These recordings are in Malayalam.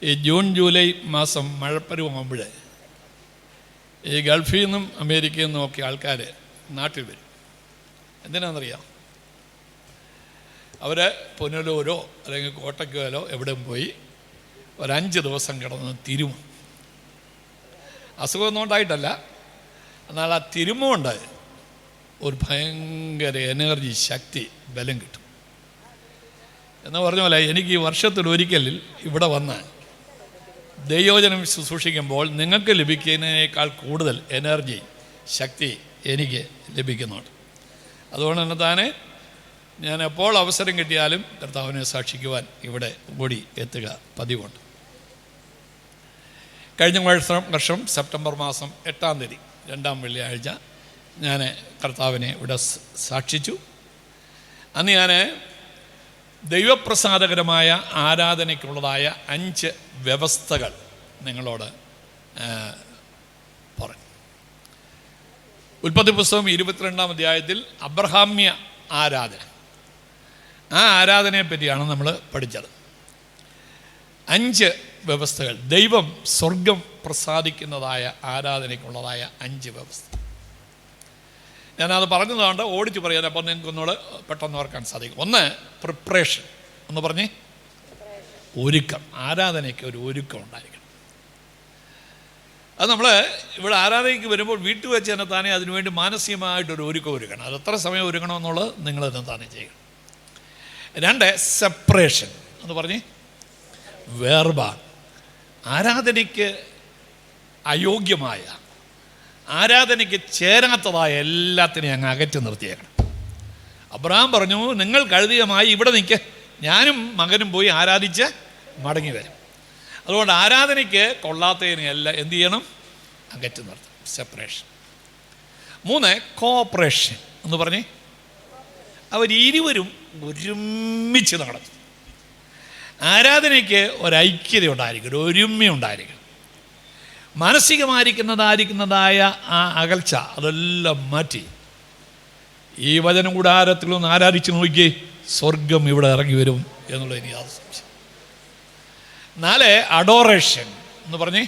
ഈ ജൂൺ ജൂലൈ മാസം മഴപ്പരുവാകുമ്പോൾ ഈ ഗൾഫിൽ നിന്നും അമേരിക്കയിൽ നിന്നും ഒക്കെ ആൾക്കാർ നാട്ടിൽ വരും. എന്തിനാണെന്നറിയാം? അവർ പുനലൂരോ അല്ലെങ്കിൽ കോട്ടയ്ക്കലോ എവിടെയും പോയി ഒരു 5 ദിവസം കിടന്ന് തിരുമും. അസുഖമൊന്നും ഉണ്ടായിട്ടല്ല, എന്നാൽ ആ തിരുമുകൊണ്ട് ഒരു ഭയങ്കര എനർജി, ശക്തി, ബലം കിട്ടും. എന്ന് പറഞ്ഞ പോലെ എനിക്ക് ഈ വർഷത്തിലൊരിക്കലിൽ ഇവിടെ വന്ന് ദൈവവചനം ശുശ്രൂഷിക്കുമ്പോൾ നിങ്ങൾക്ക് ലഭിക്കുന്നതിനേക്കാൾ കൂടുതൽ എനർജി, ശക്തി എനിക്ക് ലഭിക്കുന്നുണ്ട്. അതുകൊണ്ട് തന്നെ താനെ ഞാൻ എപ്പോൾ അവസരം കിട്ടിയാലും കർത്താവിനെ സാക്ഷിക്കുവാൻ ഇവിടെ ഓടി എത്തുക പതിവുണ്ട്. കഴിഞ്ഞ വർഷം സെപ്റ്റംബർ മാസം 8-ാം തീയതി 2-ാം വെള്ളിയാഴ്ച ഞാൻ കർത്താവിനെ ഇവിടെ സാക്ഷിച്ചു. അന്ന് ഞാൻ ദൈവപ്രസാദകരമായ ആരാധനയ്ക്കുള്ളതായ 5 വ്യവസ്ഥകൾ നിങ്ങളോട് പറഞ്ഞു. ഉൽപ്പത്തി പുസ്തകം 22-ാം അധ്യായത്തിൽ അബ്രഹാമ്യ ആരാധന, ആ ആരാധനയെ പറ്റിയാണ് നമ്മൾ പഠിച്ചത്. 5 വ്യവസ്ഥകൾ, ദൈവം സ്വർഗം പ്രസാദിക്കുന്നതായ ആരാധനയ്ക്കുള്ളതായ 5 വ്യവസ്ഥ. ഞാനത് പറഞ്ഞതുകൊണ്ട് ഓടിച്ച് പറയാൻ, അപ്പോൾ നിങ്ങൾക്കൊന്നുകൂടെ പെട്ടെന്ന് ഓർക്കാൻ സാധിക്കും. 1, പ്രിപ്പറേഷൻ. ഒന്ന് പറഞ്ഞേ, ഒരുക്കം. ആരാധനയ്ക്ക് ഒരു ഒരുക്കം ഉണ്ടായിരിക്കണം. അത് നമ്മൾ ഇവിടെ ആരാധനയ്ക്ക് വരുമ്പോൾ വീട്ടിൽ വെച്ച് തന്നെ താനേ അതിനുവേണ്ടി മാനസികമായിട്ടൊരു ഒരുക്കം ഒരുക്കണം. അത് എത്ര സമയം ഒരുക്കണമെന്നുള്ളത് നിങ്ങൾ തന്നെ താനേ ചെയ്യണം. 2, സെപ്പറേഷൻ. എന്ന് പറഞ്ഞേ, വേർപാട്. ആരാധനയ്ക്ക് അയോഗ്യമായ, ആരാധനയ്ക്ക് ചേരാത്തതായ എല്ലാത്തിനെയും അങ്ങ് അകറ്റി നിർത്തിയേക്കണം. അബ്രഹാം പറഞ്ഞു, നിങ്ങൾ കഴുതിയമായി ഇവിടെ നിൽക്ക്, ഞാനും മകനും പോയി ആരാധിച്ച് മടങ്ങി വരും. അതുകൊണ്ട് ആരാധനയ്ക്ക് കൊള്ളാത്തതിനെയല്ല എന്ത് ചെയ്യണം? അകറ്റി നിർത്തണം. സെപ്പറേഷൻ. 3, കോഓപ്പറേഷൻ. എന്ന് പറഞ്ഞേ, അവരിരുവരും ഒരുമിച്ച് നടത്തും. ആരാധനയ്ക്ക് ഒരൈക്യത ഉണ്ടായിരിക്കണം, ഒരുമയുണ്ടായിരിക്കണം. മാനസികമായിരിക്കുന്നതായ ആ അകൽച്ച അതെല്ലാം മാറ്റി ഈ വചന കൂടാരത്തിൽ ഒന്ന് ആരാധിച്ച് നോക്കി, സ്വർഗം ഇവിടെ ഇറങ്ങി വരും എന്നുള്ളത് എനിക്ക് ആശംസിച്ചു. 4, അഡോറേഷൻ. എന്ന് പറഞ്ഞേ,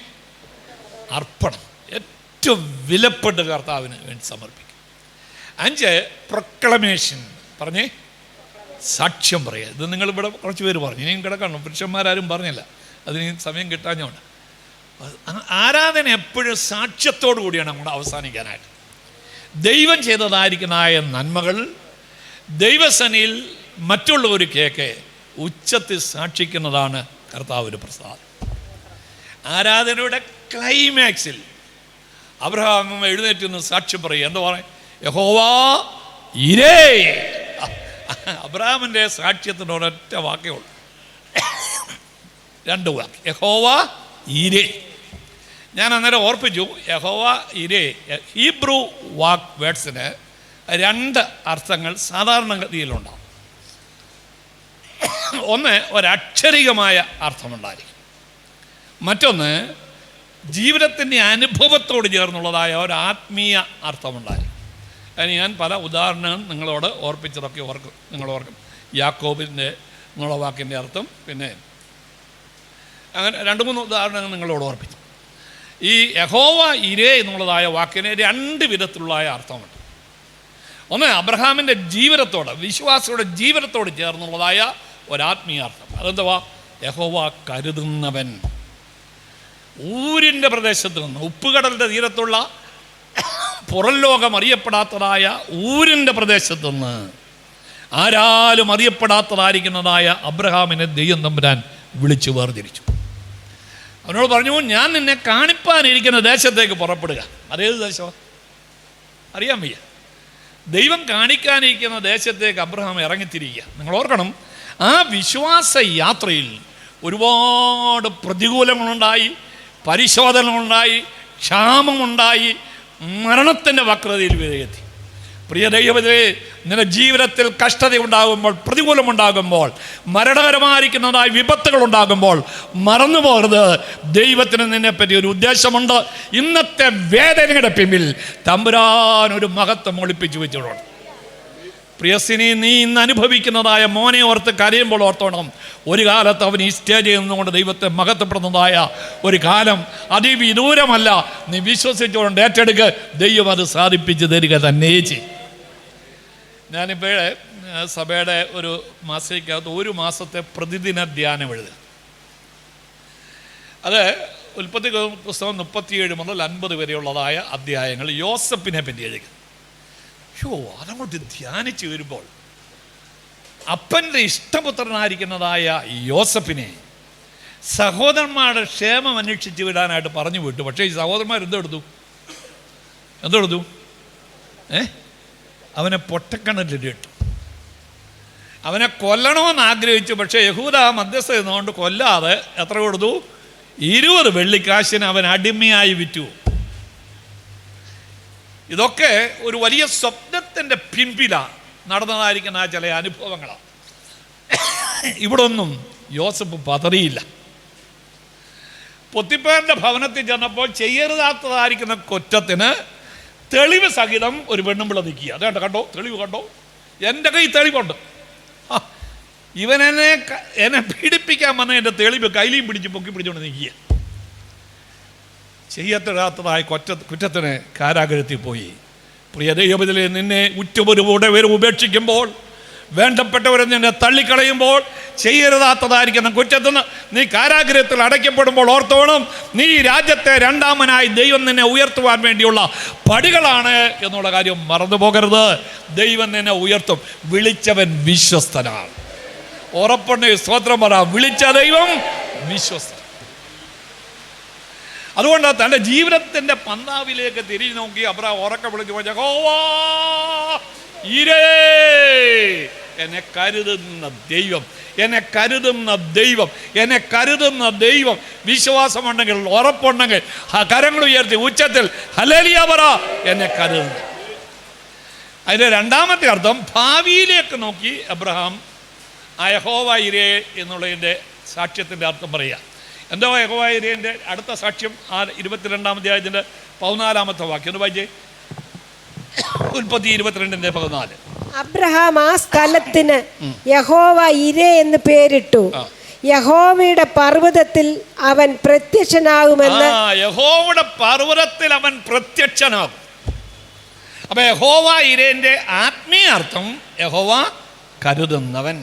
അർപ്പണം. ഏറ്റവും വിലപ്പെട്ട കർത്താവിന് വേണ്ടി സമർപ്പിക്കും. 5, പ്രൊക്ലമേഷൻ. പറഞ്ഞേ, സാക്ഷ്യം പറയുക. ഇത് നിങ്ങളിവിടെ കുറച്ച് പേര് പറഞ്ഞു, ഇനിയും കിടക്കണം. പുരുഷന്മാരാരും പറഞ്ഞില്ല, അതിന് സമയം കിട്ടാഞ്ഞോണ്ട്. ആരാധന എപ്പോഴും സാക്ഷ്യത്തോടു കൂടിയാണ് നമ്മൾ അവസാനിക്കാനായിട്ട്. ദൈവം ചെയ്തതായിരിക്കുന്നതായ നന്മകൾ ദൈവസനയിൽ മറ്റുള്ളവർ കേക്ക് ഉച്ചത്തിൽ സാക്ഷിക്കുന്നതാണ് കർത്താവിൻ്റെ പ്രസാദം. ആരാധനയുടെ ക്ലൈമാക്സിൽ അബ്രഹാം എഴുന്നേറ്റ് നിന്ന് സാക്ഷ്യം പറയുക. എന്താ പറയുക? യഹോവാ ഇരേ. അബ്രഹാമിൻ്റെ സാക്ഷ്യത്തിന് ഒരൊറ്റ വാക്കേ ഉള്ളൂ, 2 വാക്ക്. യഹോവാ ഇരേ. ഞാൻ അന്നേരം ഓർപ്പിച്ചു, യഹോവ ഇരേ ഹീബ്രു വാക്ക് വേർഡ്സിന് 2 അർത്ഥങ്ങൾ സാധാരണഗതിയിലുണ്ടാവും. 1, ഒരക്ഷരികമായ അർത്ഥമുണ്ടായിരിക്കും. മറ്റൊന്ന്, ജീവിതത്തിൻ്റെ അനുഭവത്തോട് ചേർന്നുള്ളതായ ഒരു ആത്മീയ അർത്ഥമുണ്ടായിരിക്കും. അതിന് ഞാൻ പല ഉദാഹരണങ്ങൾ നിങ്ങളോട് ഓർപ്പിച്ചതൊക്കെ നിങ്ങൾ ഓർക്കും. യാക്കോബിൻ്റെ എന്നുള്ള വാക്കിൻ്റെ അർത്ഥം, പിന്നെ അങ്ങനെ 2-3 ഉദാഹരണങ്ങൾ നിങ്ങളോട് ഓർപ്പിച്ചു. ഈ യഹോവ ഇരേ എന്നുള്ളതായ വാക്കിന് 2 വിധത്തിലുള്ളതായ അർത്ഥമുണ്ട്. 1, അബ്രഹാമിൻ്റെ ജീവിതത്തോട്, വിശ്വാസിയുടെ ജീവിതത്തോട് ചേർന്നുള്ളതായ ഒരാത്മീയാർത്ഥം. അതെന്തുവാ? യഹോവ കരുതുന്നവൻ. ഊരിൻ്റെ പ്രദേശത്ത് നിന്ന്, ഉപ്പുകടലിൻ്റെ തീരത്തുള്ള പുറം ലോകം അറിയപ്പെടാത്തതായ ഊരിൻ്റെ പ്രദേശത്ത് നിന്ന്, ആരാലും അറിയപ്പെടാത്തതായിരിക്കുന്നതായ അബ്രഹാമിനെ ദൈവം തമ്പുരാൻ വിളിച്ചു വേർതിരിച്ചു. അവനോട് പറഞ്ഞു, ഞാൻ നിന്നെ കാണിപ്പാനിരിക്കുന്ന ദേശത്തേക്ക് പുറപ്പെടുക. അതേത് ദേശമോ അറിയാൻ വയ്യ. ദൈവം കാണിക്കാനിരിക്കുന്ന ദേശത്തേക്ക് അബ്രഹാം ഇറങ്ങിത്തിരിക്കുക. നിങ്ങൾ ഓർക്കണം, ആ വിശ്വാസ യാത്രയിൽ ഒരുപാട് പ്രതികൂലങ്ങളുണ്ടായി, പരിശോധനകളുണ്ടായി, ക്ഷാമമുണ്ടായി, മരണത്തിൻ്റെ വക്രതയിൽ എത്തി. പ്രിയ ദൈവമേ, നിന്റെ ജീവിതത്തിൽ കഷ്ടത ഉണ്ടാകുമ്പോൾ, പ്രതികൂലമുണ്ടാകുമ്പോൾ, മരണകരമായിരിക്കുന്നതായ വിപത്തുകൾ ഉണ്ടാകുമ്പോൾ മറന്നു പോകരുത്, ദൈവത്തിന് നിന്നെപ്പറ്റി ഒരു ഉദ്ദേശമുണ്ട്. ഇന്നത്തെ വേദനയുടെ പിന്നിൽ തമ്പുരാൻ ഒരു മഹത്വം ഒളിപ്പിച്ചു വെച്ചിട്ടുണ്ട്. പ്രിയസിനെ, നീ ഇന്ന് അനുഭവിക്കുന്നതായ മോനെ ഓർത്ത് കരയുമ്പോൾ ഓർത്തോണം, ഒരു കാലത്ത് അവൻ ഈ സ്റ്റേജിൽ നിന്നുകൊണ്ട് ദൈവത്തെ മഹത്വപ്പെടുന്നതായ ഒരു കാലം അതിവിദൂരമല്ല. നീ വിശ്വസിച്ചുകൊണ്ട് ഏറ്റെടുക്ക്, ദൈവം അത് സാധിപ്പിച്ച് തരിക തന്നെ ചെയ്യും. ഞാനിപ്പോഴേ സഭയുടെ ഒരു മാസികക്കകത്ത് ഒരു മാസത്തെ പ്രതിദിന ധ്യാനം എഴുതുക. അത് ഉൽപ്പത്തി പുസ്തകം 37 മുതൽ 50 വരെയുള്ളതായ അധ്യായങ്ങൾ യോസഫിനെ പറ്റി എഴുതുക. അതങ്ങോട്ട് ധ്യാനിച്ച് വരുമ്പോൾ അപ്പൻ്റെ ഇഷ്ടപുത്രനായിരിക്കുന്നതായ യോസഫിനെ സഹോദരന്മാരുടെ ക്ഷേമം അന്വേഷിച്ച് വിടാനായിട്ട് പറഞ്ഞു വിട്ടു. പക്ഷേ ഈ സഹോദരന്മാർ എന്തെടുത്തു? അവനെ പൊട്ടക്കിണറ്റിലിട്ടു. അവനെ കൊല്ലണമെന്ന് ആഗ്രഹിച്ചു. പക്ഷേ യഹൂദ മധ്യസ്ഥ നിന്നുകൊണ്ട് കൊല്ലാതെ എത്ര കൊടുത്തു? 20 വെള്ളിക്കാശിന് അവൻ അടിമയായി വിറ്റു. ഇതൊക്കെ ഒരു വലിയ സ്വപ്നത്തിൻ്റെ പിൻപിലാണ് നടന്നതായിരിക്കുന്ന ചില അനുഭവങ്ങളാണ്. ഇവിടെ ഒന്നും യോസഫ് പതറിയില്ല. പൊത്തിപ്പേറിൻ്റെ ഭവനത്തിൽ ചെന്നപ്പോൾ ചെയ്യരുതാത്തതായിരിക്കുന്ന കുറ്റത്തിന് തെളിവ് സഹിതം ഒരു പെണ്ണുമ്പിള നിൽക്കുക. അതേണ്ട, കണ്ടോ? തെളിവ് കണ്ടോ? എൻ്റെ കൈ തെളിവുണ്ട്. എന്നെ പീഡിപ്പിക്കാൻ വന്ന എൻ്റെ തെളിവ് കയ്യിലും പിടിച്ച് പൊക്കി പിടിച്ചുകൊണ്ട് നിൽക്കുക. ചെയ്യത്തിടാത്തതായ കുറ്റത്തിന് കാരാഗ്രഹത്തിൽ പോയി. പ്രിയ ദൈവത്തിലെ, നിന്നെ ഉറ്റവരുടെ പേര് ഉപേക്ഷിക്കുമ്പോൾ, വേണ്ടപ്പെട്ടവരെ നിന്നെ തള്ളിക്കളയുമ്പോൾ, ചെയ്യരുതാത്തതായിരിക്കുന്ന കുറ്റത്തിന് നീ കാരാഗ്രഹത്തിൽ അടയ്ക്കപ്പെടുമ്പോൾ ഓർത്തോണം, നീ രാജ്യത്തെ രണ്ടാമനായി ദൈവം നിന്നെ ഉയർത്തുവാൻ വേണ്ടിയുള്ള പടികളാണ് എന്നുള്ള കാര്യം മറന്നു പോകരുത്. ദൈവം നിന്നെ ഉയർത്തും. വിളിച്ചവൻ വിശ്വസ്തനാണ്. ഉറപ്പുണ്ട്. സ്തോത്രം പറ. വിളിച്ച ദൈവം വിശ്വസ്തൻ. അതുകൊണ്ട് തൻ്റെ ജീവിതത്തിൻ്റെ പന്താവിലേക്ക് തിരിഞ്ഞു നോക്കി അബ്രഹാം ഉറക്കെ വിളിച്ചു പോയി, യഹോവേ, എന്നെ കരുതുന്ന ദൈവം, എന്നെ കരുതുന്ന ദൈവം, എന്നെ കരുതുന്ന ദൈവം. വിശ്വാസമുണ്ടെങ്കിൽ, ഉറപ്പുണ്ടെങ്കിൽ കരങ്ങൾ ഉയർത്തി ഉച്ചത്തിൽ ഹല്ലേലൂയ പറ, എന്നെ കരുതുന്നു. അതിൻ്റെ രണ്ടാമത്തെ അർത്ഥം, ഭാവിയിലേക്ക് നോക്കി അബ്രഹാം യഹോവ ഇരേ എന്നുള്ളതിൻ്റെ സാക്ഷ്യത്തിൻ്റെ അർത്ഥം പറയുക. എന്തോ യഹോവ ഇരേൻ്റെ അടുത്ത സാക്ഷ്യം 22-ാം അധ്യായത്തിൻ്റെ 14-ാമത്തെ വാക്യം ഒന്ന് വായിച്ചേ. ഉൽപ്പത്തി 22:14. അബ്രഹാം ആ സ്ഥലത്തിന് യഹോവ ഇരേ എന്ന് പേരിട്ടു. യഹോവയുടെ പർവ്വതത്തിൽ അവൻ പ്രത്യക്ഷനാകുമെന്ന്. യഹോവയുടെ പർവ്വതത്തിൽ അവൻ പ്രത്യക്ഷനാകും. അപ്പൊ യഹോവ ഇരേൻ്റെ ആത്മീയ അർത്ഥം യഹോവ കരുതുന്നവൻ.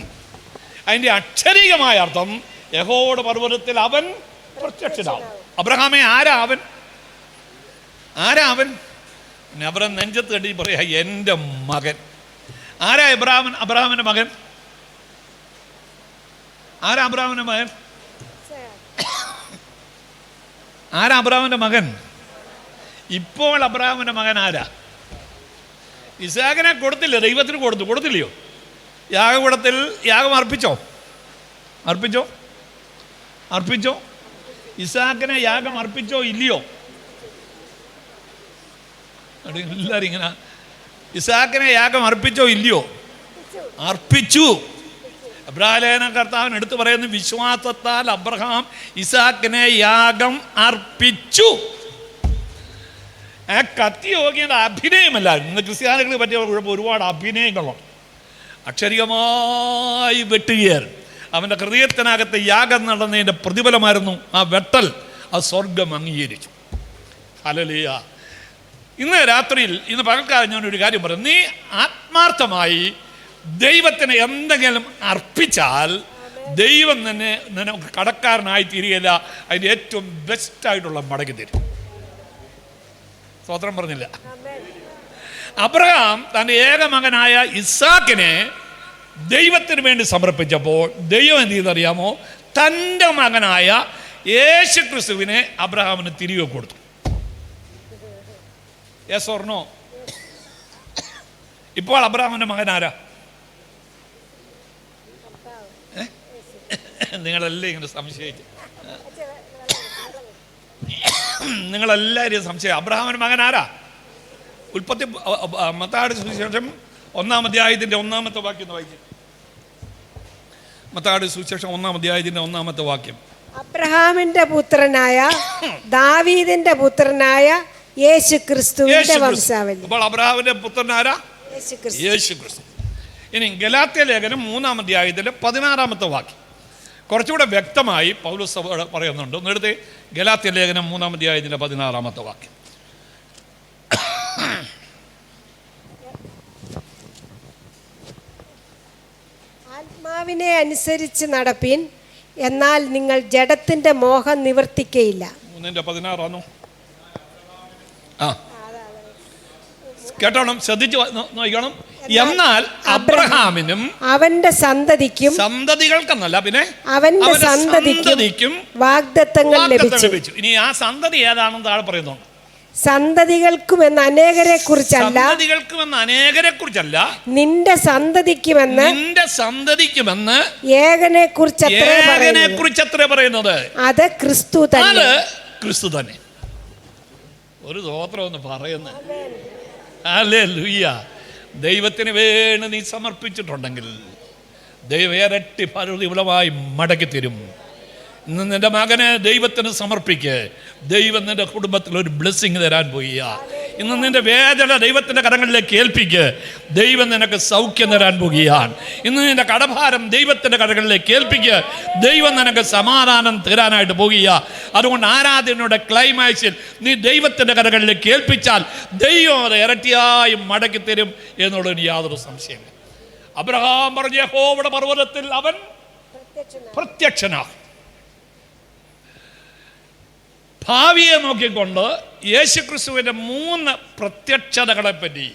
അതിൻ്റെ അക്ഷരികമായ അർത്ഥം യഹോവയുടെ പർവ്വതത്തിൽ അവൻ പ്രത്യക്ഷനാകും. അബ്രഹാമേ, ആരാ അവൻ? അബ്രഹാം നെഞ്ചത്ത് കണ്ടി പറയാ, എൻ്റെ മകൻ. ആരാ അബ്രഹാമിൻ്റെ മകൻ? ആരാ അബ്രഹാമിൻ്റെ മകൻ? ഇപ്പോൾ അബ്രഹാമിൻ്റെ മകൻ ആരാ? ഇസ്ഹാക്കിനെ കൊടുത്തില്ല, ദൈവത്തിന് കൊടുത്തില്ലയോ? യാഗകൂടത്തിൽ യാഗം അർപ്പിച്ചോ? ഇസ്ഹാക്കിനെ യാഗം അർപ്പിച്ചോ ഇല്ലയോ? എല്ലാവരും ഇങ്ങനെ, ഇസ്ഹാക്കിനെ യാഗം അർപ്പിച്ചോ ഇല്ലയോ? അർപ്പിച്ചു. എബ്രായലേഖന കർത്താവിന് എടുത്തു പറയുന്നു, വിശ്വാസത്താൽ അബ്രഹാം ഇസ്ഹാക്കിനെ യാഗം അർപ്പിച്ചു. ആ കത്തി നോക്കിയത് അഭിനയമല്ല. ഇന്ന് ക്രിസ്ത്യാനികളെ പറ്റിയ ഒരുപാട് അഭിനയങ്ങളുണ്ട്. അക്ഷരികമായി വെട്ടുകയായിരുന്നു. അവൻ്റെ ഹൃദയത്തിനകത്ത് യാഗം നടന്നതിൻ്റെ പ്രതിഫലമായിരുന്നു ആ വെട്ടൽ. ആ സ്വർഗം അംഗീകരിച്ചു. ഹല്ലേലൂയ. ഇന്ന് രാത്രിയിൽ, ഇന്ന് പകൽക്കാലം ഞാനൊരു കാര്യം പറയും. നീ ആത്മാർത്ഥമായി ദൈവത്തിന് എന്തെങ്കിലും അർപ്പിച്ചാൽ ദൈവം നിനക്ക് കടക്കാരനായി തീരുകയില്ല. അതിൻ്റെ ഏറ്റവും ബെസ്റ്റായിട്ടുള്ള മടക്കി തരും. സ്തോത്രം പറഞ്ഞില്ല. അബ്രഹാം തൻ്റെ ഏകമകനായ ഇസ്ഹാക്കിനെ ദൈവത്തിന് വേണ്ടി സമർപ്പിച്ചപ്പോൾ ദൈവം എന്ത് ചെയ്തറിയാമോ? തൻ്റെ മകനായ യേശുക്രിസ്തുവിനെ അബ്രഹാമിന് തിരികെ കൊടുത്തു. Yes or no? ഇപ്പോൾ അബ്രഹാമിൻ്റെ മകൻ ആരാ? നിങ്ങളെല്ലാം ഇങ്ങനെ സംശയിച്ചു. നിങ്ങളെല്ലാവരും സംശയം. അബ്രഹാമിൻ്റെ മകൻ ആരാ? ഉൽപ്പത്തി മത്തായിയുടെ സുവിശേഷം 1-ാം അധ്യായത്തിൻ്റെ 1-ാമത്തെ വാക്യം വായിക്കും. മത്തായിയുടെ സുവിശേഷം 1-ാം അധ്യായത്തിൻ്റെ 1-ാമത്തെ വാക്യം. അബ്രഹാമിന്റെ പുത്രനായ ദാവീദിന്റെ പുത്രനായ യേശുക്രിസ്തുവിന്റെ വംശാവലി. അപ്പോൾ അബ്രഹാമിന്റെ പുത്രനാരാ? യേശുക്രിസ്തു. യേശുക്രിസ്തു. ഇനി ഗലാത്യ ലേഖനം 3-ാം അധ്യായത്തിലെ 16-ാമത്തെ വാക്യം കുറച്ചുകൂടെ വ്യക്തമായി പൗലോസ് പറയുന്നുണ്ട്. ഒന്നെടുത്ത് ഗലാത്യ ലേഖനം 3-ാം അധ്യായത്തിലെ 16-ാമത്തെ വാക്യം. ആത്മാവിനെ അനുസരിച്ച് നടപ്പിൻ, എന്നാൽ നിങ്ങൾ ജഡത്തിന്റെ മോഹം നിവർത്തിക്കയില്ല. 3:16 ആ കേട്ടോണം, ശ്രദ്ധിച്ചു നോക്കണം. എന്നാൽ അബ്രഹാമിനും അവന്റെ സന്തതിക്കും, സന്തതികൾക്കെന്നല്ല പിന്നെ അവന്റെ സന്തതിക്കും വാഗ്ദത്തങ്ങൾ ലഭിച്ചു. ഇനി ആ സന്തതി ഏതാണെന്ന് താഴെ പറയുന്നു. സന്തതികൾക്കും എന്ന അനേകരെ കുറിച്ചല്ല, നിന്റെ സന്തതിക്കുമെന്ന് ഏകനെ കുറിച്ചത്രേ പറയുന്നത്. അത് ക്രിസ്തു തന്നെ. ക്രിസ്തു തന്നെ. ഒരു സ്തോത്രം ഒന്ന് പറയുന്നത്. ഹല്ലേലൂയ. ദൈവത്തിന് വേണ്ടി നീ സമർപ്പിച്ചിട്ടുണ്ടെങ്കിൽ ദൈവം ഇരട്ടി പ്രതിഫലമായി മടക്കി തരും. ഇന്ന് നിന്റെ മകനെ ദൈവത്തിന് സമർപ്പിക്ക്. ദൈവം നിന്റെ കുടുംബത്തിൽ ഒരു ബ്ലെസ്സിങ് തരാൻ പോവുക. ഇന്ന് നിന്റെ വേദന ദൈവത്തിൻ്റെ കരങ്ങളിലേക്ക് ഏൽപ്പിക്ക്. ദൈവം നിനക്ക് സൗഖ്യം തരാൻ പോവുകയാണ്. ഇന്ന് നിന്റെ കടഭാരം ദൈവത്തിൻ്റെ കരങ്ങളിലേക്ക് ഏൽപ്പിക്ക്. ദൈവം നിനക്ക് സമാധാനം തരാനായിട്ട് പോവുക. അതുകൊണ്ട് ആരാധനയുടെ ക്ലൈമാക്സിൽ നീ ദൈവത്തിൻ്റെ കരങ്ങളിലേക്ക് ഏൽപ്പിച്ചാൽ ദൈവം അത് ഇരട്ടിയായി മടക്കി തരും എന്നുള്ളതിന് യാതൊരു സംശയമില്ല. അബ്രഹാം പറഞ്ഞ യഹോവയുടെ പർവ്വതത്തിൽ അവൻ പ്രത്യക്ഷനാകും. ഭാവിയെ നോക്കിക്കൊണ്ട് യേശുക്രിസ്തുവിൻ്റെ 3 പ്രത്യക്ഷതകളെപ്പറ്റി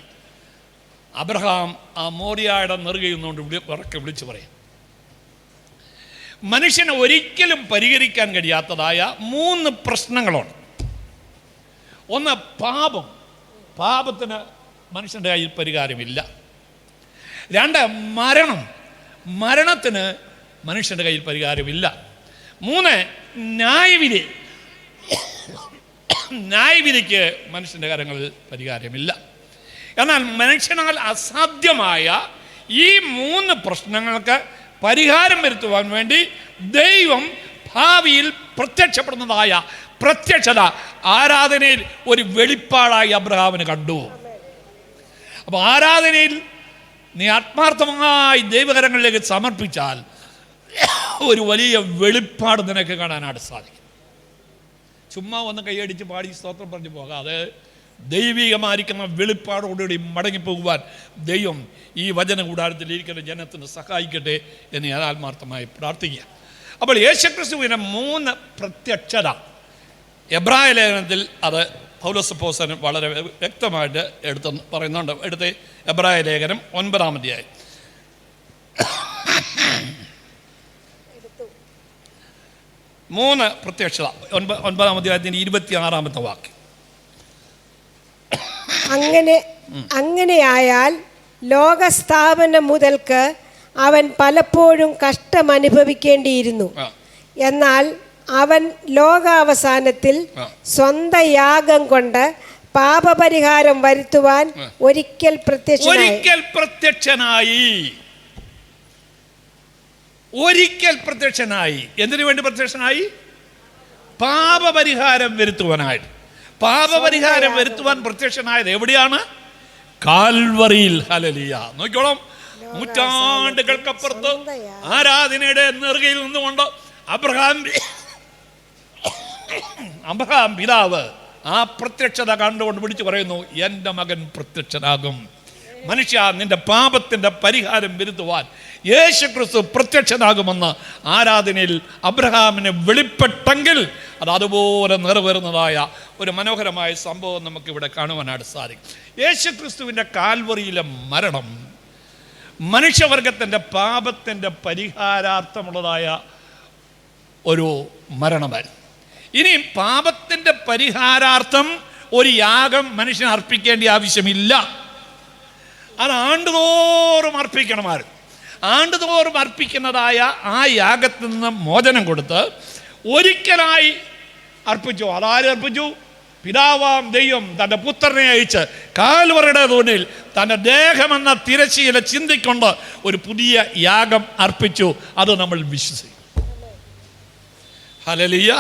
അബ്രഹാം ആ മോറിയയുടെ നെറുകയുന്നുകൊണ്ട് ഉറക്കെ വിളിച്ചു പറയും. മനുഷ്യന് ഒരിക്കലും പരിഹരിക്കാൻ കഴിയാത്തതായ 3 പ്രശ്നങ്ങളുണ്ട്. ഒന്ന് പാപം. പാപത്തിന് മനുഷ്യൻ്റെ കയ്യിൽ പരിഹാരമില്ല. 2 മരണം. മരണത്തിന് മനുഷ്യൻ്റെ കയ്യിൽ പരിഹാരമില്ല. 3 ന്യായവിധി. ന്യായവിധിക്ക് മനുഷ്യൻ്റെ കാര്യങ്ങളിൽ പരിഹാരമില്ല. എന്നാൽ മനുഷ്യനാൽ അസാധ്യമായ ഈ 3 പ്രശ്നങ്ങൾക്ക് പരിഹാരം വരുത്തുവാൻ വേണ്ടി ദൈവം ഭാവിയിൽ പ്രത്യക്ഷപ്പെടുന്നതായ പ്രത്യക്ഷത ആരാധനയിൽ ഒരു വെളിപ്പാടായി അബ്രഹാമിന് കണ്ടു. അപ്പോൾ ആരാധനയിൽ നീ ആത്മാർത്ഥമായി ദൈവകരങ്ങളിലേക്ക് സമർപ്പിച്ചാൽ ഒരു വലിയ വെളിപ്പാട് നിനക്ക് കാണാനായിട്ട് സാധിക്കും. ചുമ്മാ ഒന്ന് കൈയടിച്ച് പാടി സ്തോത്രം പറഞ്ഞു പോകാതെ ദൈവികമായിരിക്കുന്ന വെളിപ്പാടോടുകൂടി മടങ്ങിപ്പോകുവാൻ ദൈവം ഈ വചന കൂടാരത്തിൽ ഇരിക്കുന്ന ജനത്തിന് സഹായിക്കട്ടെ എന്ന് ഞാൻ ആത്മാർത്ഥമായി പ്രാർത്ഥിക്കുക. അപ്പോൾ യേശുക്രിസ്തുവിൻ്റെ 3 പ്രത്യക്ഷത എബ്രായ ലേഖനത്തിൽ അത് പൗലോസ് അപ്പോസ്തലൻ വളരെ വ്യക്തമായിട്ട് പറയുന്നുണ്ട്. എടുത്ത് എബ്രായ ലേഖനം 9-ാം അധ്യായം 3 പ്രത്യക്ഷത 9-ാം അധ്യായത്തിൻ്റെ 26-ാമത്തെ വാക്യം. അങ്ങനെയായാൽ ലോകസ്ഥാപനം മുതൽക്ക് അവൻ പലപ്പോഴും കഷ്ടമനുഭവിക്കേണ്ടിയിരുന്നു. എന്നാൽ അവൻ ലോകാവസാനത്തിൽ സ്വന്തം യാഗം കൊണ്ട് പാപപരിഹാരം വരുത്തുവാൻ ഒരിക്കൽ പ്രത്യക്ഷനായി. എന്തിനു വേണ്ടി പ്രത്യക്ഷനായി? പാപപരിഹാരം വരുത്തുവാനായിട്ട്. പാപപരിഹാരം വരുത്തുവാൻ പ്രത്യക്ഷനായത് എവിടെയാണ്? കാൽവറിയിൽ. ഹല്ലേലൂയ. നോക്കിക്കോളാം, നൂറ്റാണ്ടുകൾക്കപ്പുറത്ത് ആരാധനയുടെ നെറുകയിൽ നിന്നുകൊണ്ട് അബ്രഹാം പിതാവ് ആ പ്രത്യക്ഷത കണ്ടുകൊണ്ട് വിളിച്ചു പറയുന്നു, എൻ്റെ മകൻ പ്രത്യക്ഷനാകും. മനുഷ്യ, നിന്റെ പാപത്തിൻ്റെ പരിഹാരം വരുത്തുവാൻ യേശുക്രിസ്തു പ്രത്യക്ഷനാകുമെന്ന് ആരാധനയിൽ അബ്രഹാമിന് വെളിപ്പെട്ടെങ്കിൽ അത് അതുപോലെ നിറവേറുന്നതായ ഒരു മനോഹരമായ സംഭവം നമുക്കിവിടെ കാണുവാനായിട്ട് സാധിക്കും. യേശുക്രിസ്തുവിൻ്റെ കാൽവറിയിലെ മരണം മനുഷ്യവർഗത്തിൻ്റെ പാപത്തിൻ്റെ പരിഹാരാർത്ഥമുള്ളതായ ഒരു മരണമായിരുന്നു. ഇനി പാപത്തിൻ്റെ പരിഹാരാർത്ഥം ഒരു യാഗം മനുഷ്യൻ അർപ്പിക്കേണ്ട ആവശ്യമില്ല. അത് ആണ്ടുതോറും അർപ്പിക്കണമായിരുന്നു. ആണ്ടുതോറും അർപ്പിക്കുന്നതായ ആ യാഗത്തിൽ നിന്ന് മോചനം കൊടുത്ത് ഒരിക്കലായി അർപ്പിച്ചു. അതാരും അർപ്പിച്ചു? പിതാവാം ദൈവം തൻ്റെ പുത്രനെ അയച്ച് കാൽവറിയുടെ തൂണിൽ തൻ്റെ ദേഹമെന്ന തിരശ്ശീല ചിന്തിക്കൊണ്ട് ഒരു പുതിയ യാഗം അർപ്പിച്ചു. അത് നമ്മൾ വിശ്വസിക്കും. ഹല്ലേലൂയ.